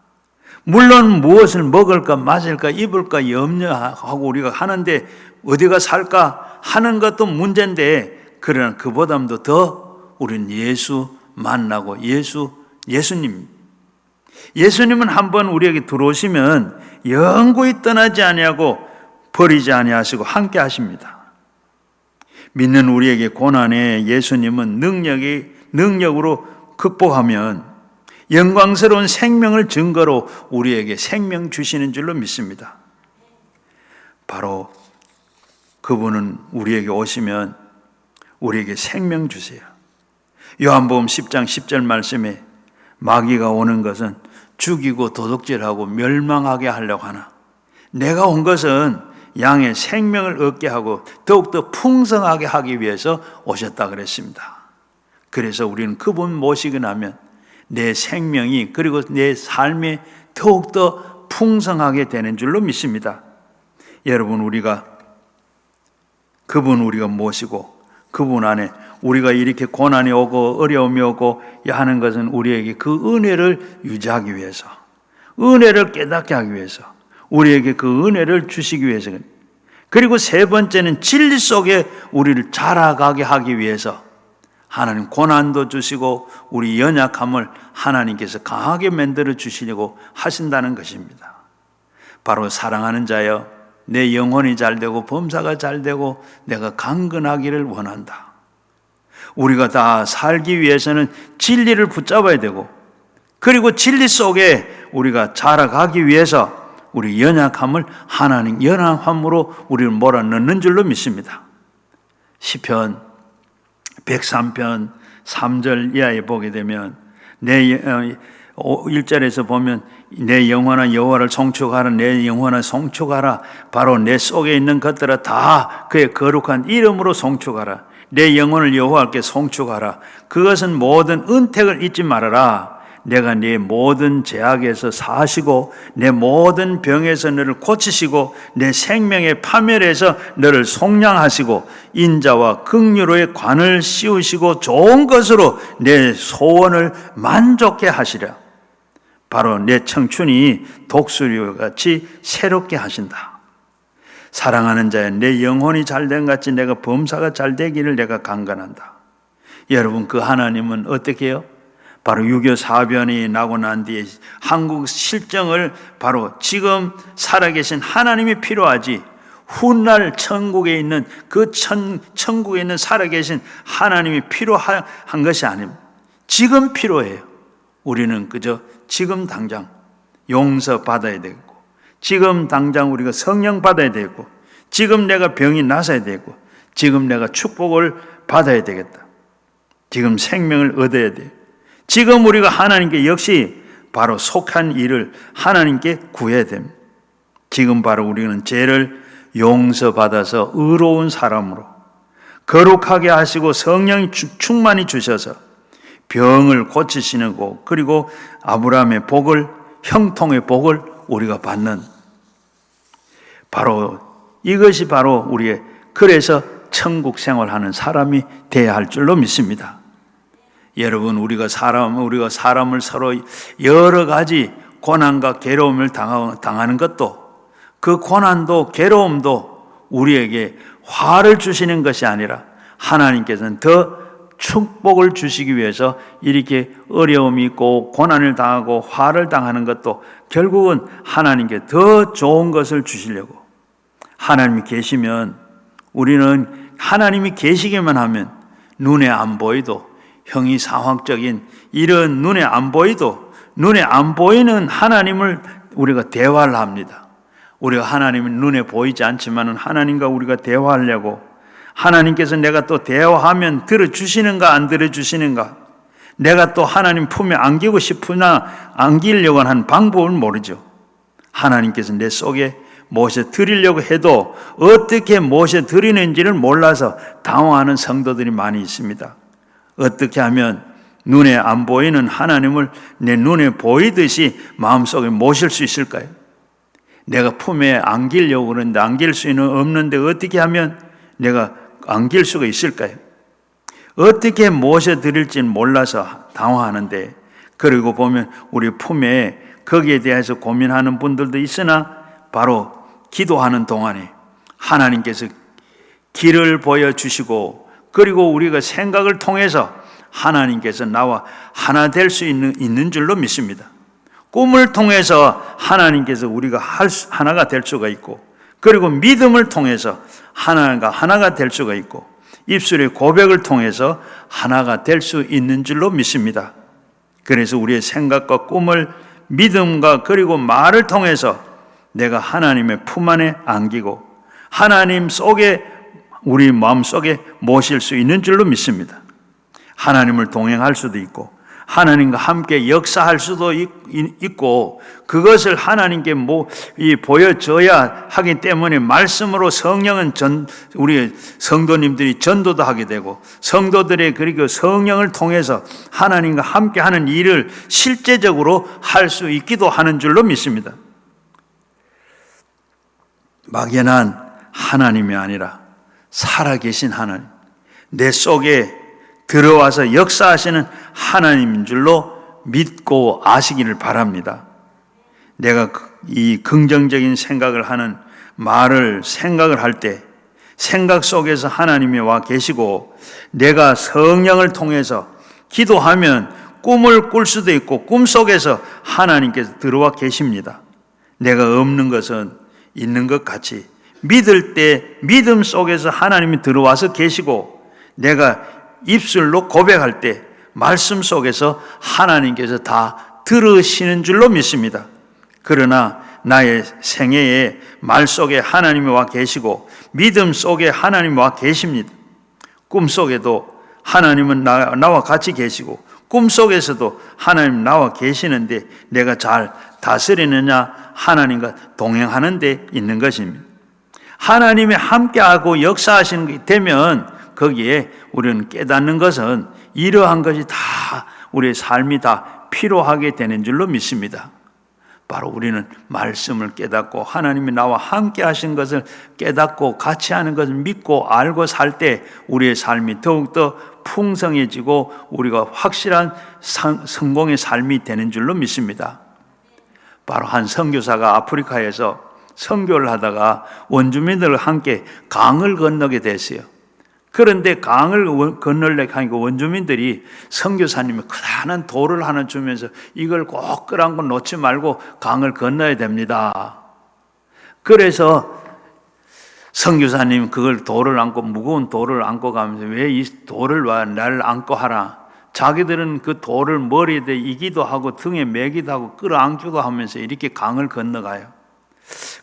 물론 무엇을 먹을까 마실까 입을까 염려하고 우리가 하는데 어디가 살까 하는 것도 문제인데 그러나 그보다도 더 우리는 예수 만나고 예수님은 한번 우리에게 들어오시면 영구히 떠나지 아니하고 버리지 아니하시고 함께 하십니다. 믿는 우리에게 고난에 예수님은 능력으로 극복하면 영광스러운 생명을 증거로 우리에게 생명 주시는 줄로 믿습니다. 바로 그분은 우리에게 오시면 우리에게 생명 주세요. 요한복음 10장 10절 말씀에 마귀가 오는 것은 죽이고 도둑질하고 멸망하게 하려고 하나 내가 온 것은 양의 생명을 얻게 하고 더욱더 풍성하게 하기 위해서 오셨다 그랬습니다. 그래서 우리는 그분 모시고 나면 내 생명이 그리고 내 삶이 더욱더 풍성하게 되는 줄로 믿습니다. 여러분 우리가 모시고 그분 안에 우리가 이렇게 고난이 오고 어려움이 오고 하는 것은 우리에게 그 은혜를 유지하기 위해서 은혜를 깨닫게 하기 위해서 우리에게 그 은혜를 주시기 위해서 그리고 세 번째는 진리 속에 우리를 자라가게 하기 위해서 하나님 고난도 주시고 우리 연약함을 하나님께서 강하게 만들어 주시려고 하신다는 것입니다. 바로 사랑하는 자여 내 영혼이 잘되고 범사가 잘되고 내가 강건하기를 원한다. 우리가 다 살기 위해서는 진리를 붙잡아야 되고 그리고 진리 속에 우리가 자라가기 위해서 우리 연약함을 하나님 연약함으로 우리를 몰아넣는 줄로 믿습니다. 시편 103편 3절 이하에 보게 되면 1절에서 보면 내 영혼아 여호와를 송축하라 내 영혼아 송축하라 바로 내 속에 있는 것들아 다 그의 거룩한 이름으로 송축하라 내 영혼을 여호와께 송축하라 그것은 모든 은택을 잊지 말아라 내가 네 모든 죄악에서 사하시고 내 모든 병에서 너를 고치시고 내 생명의 파멸에서 너를 속량하시고 인자와 긍휼의 관을 씌우시고 좋은 것으로 내 소원을 만족해 하시랴. 바로 내 청춘이 독수리와 같이 새롭게 하신다. 사랑하는 자야, 내 영혼이 잘된 같이 내가 범사가 잘 되기를 내가 간간한다. 여러분, 그 하나님은 어떻게 해요? 바로 6.25 사변이 나고 난 뒤에 한국 실정을 바로 지금 살아계신 하나님이 필요하지, 훗날 천국에 있는 천국에 있는 살아계신 하나님이 필요한 것이 아닙니다. 지금 필요해요. 우리는 그저 지금 당장 용서받아야 되고, 지금 당장 우리가 성령 받아야 되고, 지금 내가 병이 나서야 되고, 지금 내가 축복을 받아야 되겠다. 지금 생명을 얻어야 돼요. 지금 우리가 하나님께 역시 바로 속한 일을 하나님께 구해야 됩니다. 지금 바로 우리는 죄를 용서받아서 의로운 사람으로 거룩하게 하시고 성령 충만히 주셔서 병을 고치시는 것, 그리고 아브라함의 복을, 형통의 복을 우리가 받는, 바로 이것이 바로 우리의, 그래서 천국 생활하는 사람이 되어야 할 줄로 믿습니다. 여러분, 우리가 사람을 서로 여러 가지 고난과 괴로움을 당하는 것도, 그 고난도 괴로움도 우리에게 화를 주시는 것이 아니라 하나님께서는 더 축복을 주시기 위해서 이렇게 어려움이 있고 고난을 당하고 화를 당하는 것도 결국은 하나님께 더 좋은 것을 주시려고. 하나님이 계시면, 우리는 하나님이 계시기만 하면 눈에 안 보이도, 형이상학적인 이런 눈에 안 보이는 하나님을 우리가 대화를 합니다. 우리가 하나님은 눈에 보이지 않지만 하나님과 우리가 대화하려고, 하나님께서 내가 또 대화하면 들어주시는가 안 들어주시는가, 내가 또 하나님 품에 안기고 싶으나 안기려고 하는 방법을 모르죠. 하나님께서 내 속에 모셔 드리려고 해도 어떻게 모셔 드리는지를 몰라서 당황하는 성도들이 많이 있습니다. 어떻게 하면 눈에 안 보이는 하나님을 내 눈에 보이듯이 마음속에 모실 수 있을까요? 내가 품에 안기려고 그러는데 안길 수는 없는데 어떻게 하면 내가 안길 수가 있을까요? 어떻게 모셔드릴지는 몰라서 당황하는데, 그리고 보면 우리 품에 거기에 대해서 고민하는 분들도 있으나 바로 기도하는 동안에 하나님께서 길을 보여주시고, 그리고 우리가 생각을 통해서 하나님께서 나와 하나 될 수 있는 줄로 믿습니다. 꿈을 통해서 하나님께서 우리가 하나가 될 수가 있고, 그리고 믿음을 통해서 하나가 될 수가 있고, 입술의 고백을 통해서 하나가 될 수 있는 줄로 믿습니다. 그래서 우리의 생각과 꿈을 믿음과 그리고 말을 통해서 내가 하나님의 품 안에 안기고 하나님 속에, 우리 마음속에 모실 수 있는 줄로 믿습니다. 하나님을 동행할 수도 있고 하나님과 함께 역사할 수도 있고, 그것을 하나님께 보여줘야 하기 때문에 말씀으로 성령은 우리 성도님들이 전도도 하게 되고, 성도들의 그리고 성령을 통해서 하나님과 함께 하는 일을 실제적으로 할 수 있기도 하는 줄로 믿습니다. 막연한 하나님이 아니라 살아계신 하나님, 내 속에 들어와서 역사하시는 하나님인 줄로 믿고 아시기를 바랍니다. 내가 이 긍정적인 생각을 하는 생각을 할 때 생각 속에서 하나님이 와 계시고, 내가 성령을 통해서 기도하면 꿈을 꿀 수도 있고 꿈 속에서 하나님께서 들어와 계십니다. 내가 없는 것은 있는 것 같이 믿을 때 믿음 속에서 하나님이 들어와서 계시고, 내가 입술로 고백할 때 말씀 속에서 하나님께서 다 들으시는 줄로 믿습니다. 그러나 나의 생애에 말 속에 하나님이 와 계시고 믿음 속에 하나님이 와 계십니다. 꿈 속에도 하나님은 나와 같이 계시고 꿈 속에서도 하나님 나와 계시는데 내가 잘 다스리느냐, 하나님과 동행하는 데 있는 것입니다. 하나님이 함께하고 역사하시는 게 되면 거기에 우리는 깨닫는 것은 이러한 것이 다 우리의 삶이 다 필요하게 되는 줄로 믿습니다. 바로 우리는 말씀을 깨닫고 하나님이 나와 함께 하신 것을 깨닫고 같이 하는 것을 믿고 알고 살 때 우리의 삶이 더욱더 풍성해지고 우리가 확실한 성공의 삶이 되는 줄로 믿습니다. 바로 한 선교사가 아프리카에서 선교를 하다가 원주민들과 함께 강을 건너게 됐어요. 그런데 강을 건너려고 하니까 원주민들이 선교사님이 크다란 돌을 하나 주면서 이걸 꼭 끌어안고 놓지 말고 강을 건너야 됩니다. 그래서 선교사님 그걸 돌을 안고 무거운 돌을 안고 가면서 왜 이 돌을 와 나를 안고 하라. 자기들은 그 돌을 머리에 이기도 하고 등에 매기도 하고 끌어안기도 하면서 이렇게 강을 건너가요.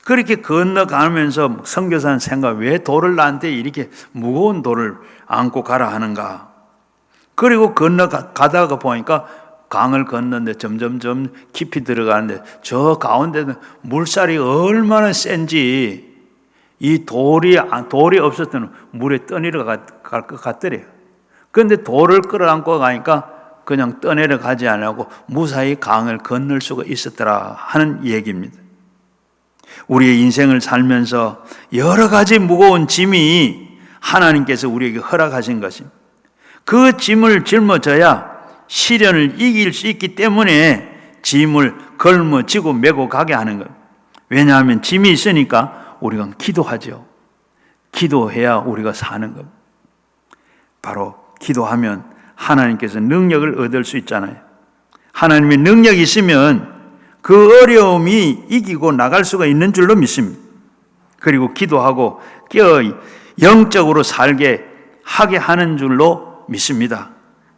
그렇게 건너가면서 선교사는 생각, 왜 돌을 나한테 이렇게 무거운 돌을 안고 가라 하는가. 그리고 건너가다가 보니까 강을 건너는데 점점점 깊이 들어가는데 저 가운데는 물살이 얼마나 센지 이 돌이 없었던 물에 떠내려갈 것 같더래요. 그런데 돌을 끌어안고 가니까 그냥 떠내려가지 않고 무사히 강을 건널 수가 있었더라 하는 얘기입니다. 우리의 인생을 살면서 여러 가지 무거운 짐이 하나님께서 우리에게 허락하신 것입니다. 그 짐을 짊어져야 시련을 이길 수 있기 때문에 짐을 걸머지고 메고 가게 하는 거예요. 왜냐하면 짐이 있으니까 우리가 기도하죠. 기도해야 우리가 사는 겁니다. 바로 기도하면 하나님께서 능력을 얻을 수 있잖아요. 하나님의 능력이 있으면 그 어려움이 이기고 나갈 수가 있는 줄로 믿습니다. 그리고 기도하고 영적으로 살게 하게 하는 줄로 믿습니다.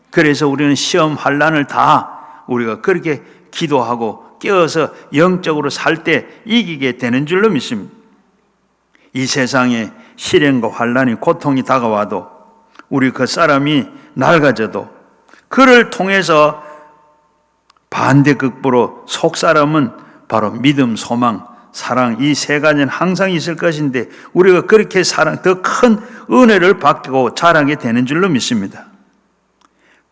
그래서 우리는 시험 환난을 다 우리가 그렇게 기도하고 깨어서 영적으로 살 때 이기게 되는 줄로 믿습니다. 이 세상에 시련과 환난이 고통이 다가와도 우리 그 사람이 낡아져도 그를 통해서 반대극부로 속사람은 바로 믿음, 소망, 사랑 이 세 가지는 항상 있을 것인데 우리가 그렇게 더 큰 은혜를 받고 자라게 되는 줄로 믿습니다.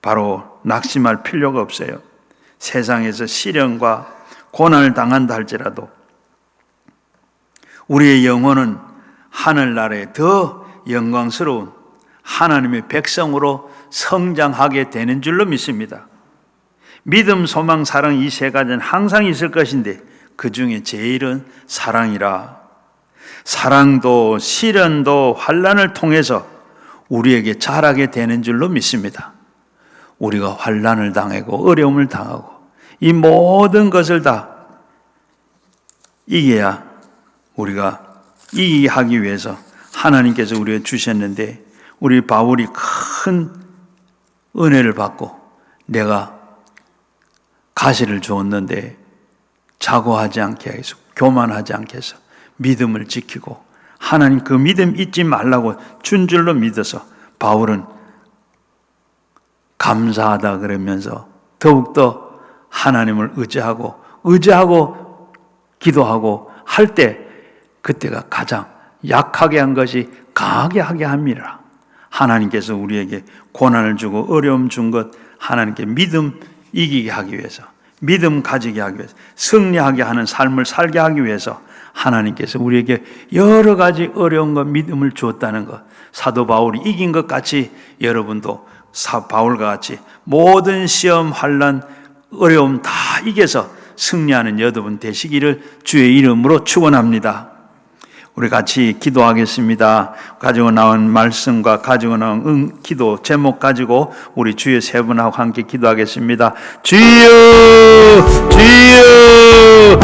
바로 낙심할 필요가 없어요. 세상에서 시련과 고난을 당한다 할지라도 우리의 영혼은 하늘나라에 더 영광스러운 하나님의 백성으로 성장하게 되는 줄로 믿습니다. 믿음, 소망, 사랑 이 세 가지는 항상 있을 것인데 그 중에 제일은 사랑이라. 사랑도 시련도 환난을 통해서 우리에게 자라게 되는 줄로 믿습니다. 우리가 환난을 당하고 어려움을 당하고 이 모든 것을 다 이겨야 우리가 이기게 하기 위해서 하나님께서 우리에게 주셨는데 우리 바울이 큰 은혜를 받고 내가 가시를 주었는데 자고하지 않게 해서 교만하지 않게 해서 믿음을 지키고 하나님 그 믿음 잊지 말라고 준 줄로 믿어서 바울은 감사하다 그러면서 더욱더 하나님을 의지하고 기도하고 할 때 그때가 가장 약하게 한 것이 강하게 하게 합니다. 하나님께서 우리에게 고난을 주고 어려움 준 것 하나님께 믿음 이기게 하기 위해서 믿음 가지게 하기 위해서 승리하게 하는 삶을 살게 하기 위해서 하나님께서 우리에게 여러 가지 어려움과 믿음을 주었다는 것 사도 바울이 이긴 것 같이 여러분도 바울과 같이 모든 시험, 환난, 어려움 다 이겨서 승리하는 여러분 되시기를 주의 이름으로 축원합니다. 우리 같이 기도하겠습니다. 가지고 나온 말씀과 가지고 나온 기도 제목 가지고 우리 주의 세 분하고 함께 기도하겠습니다. 주여 주여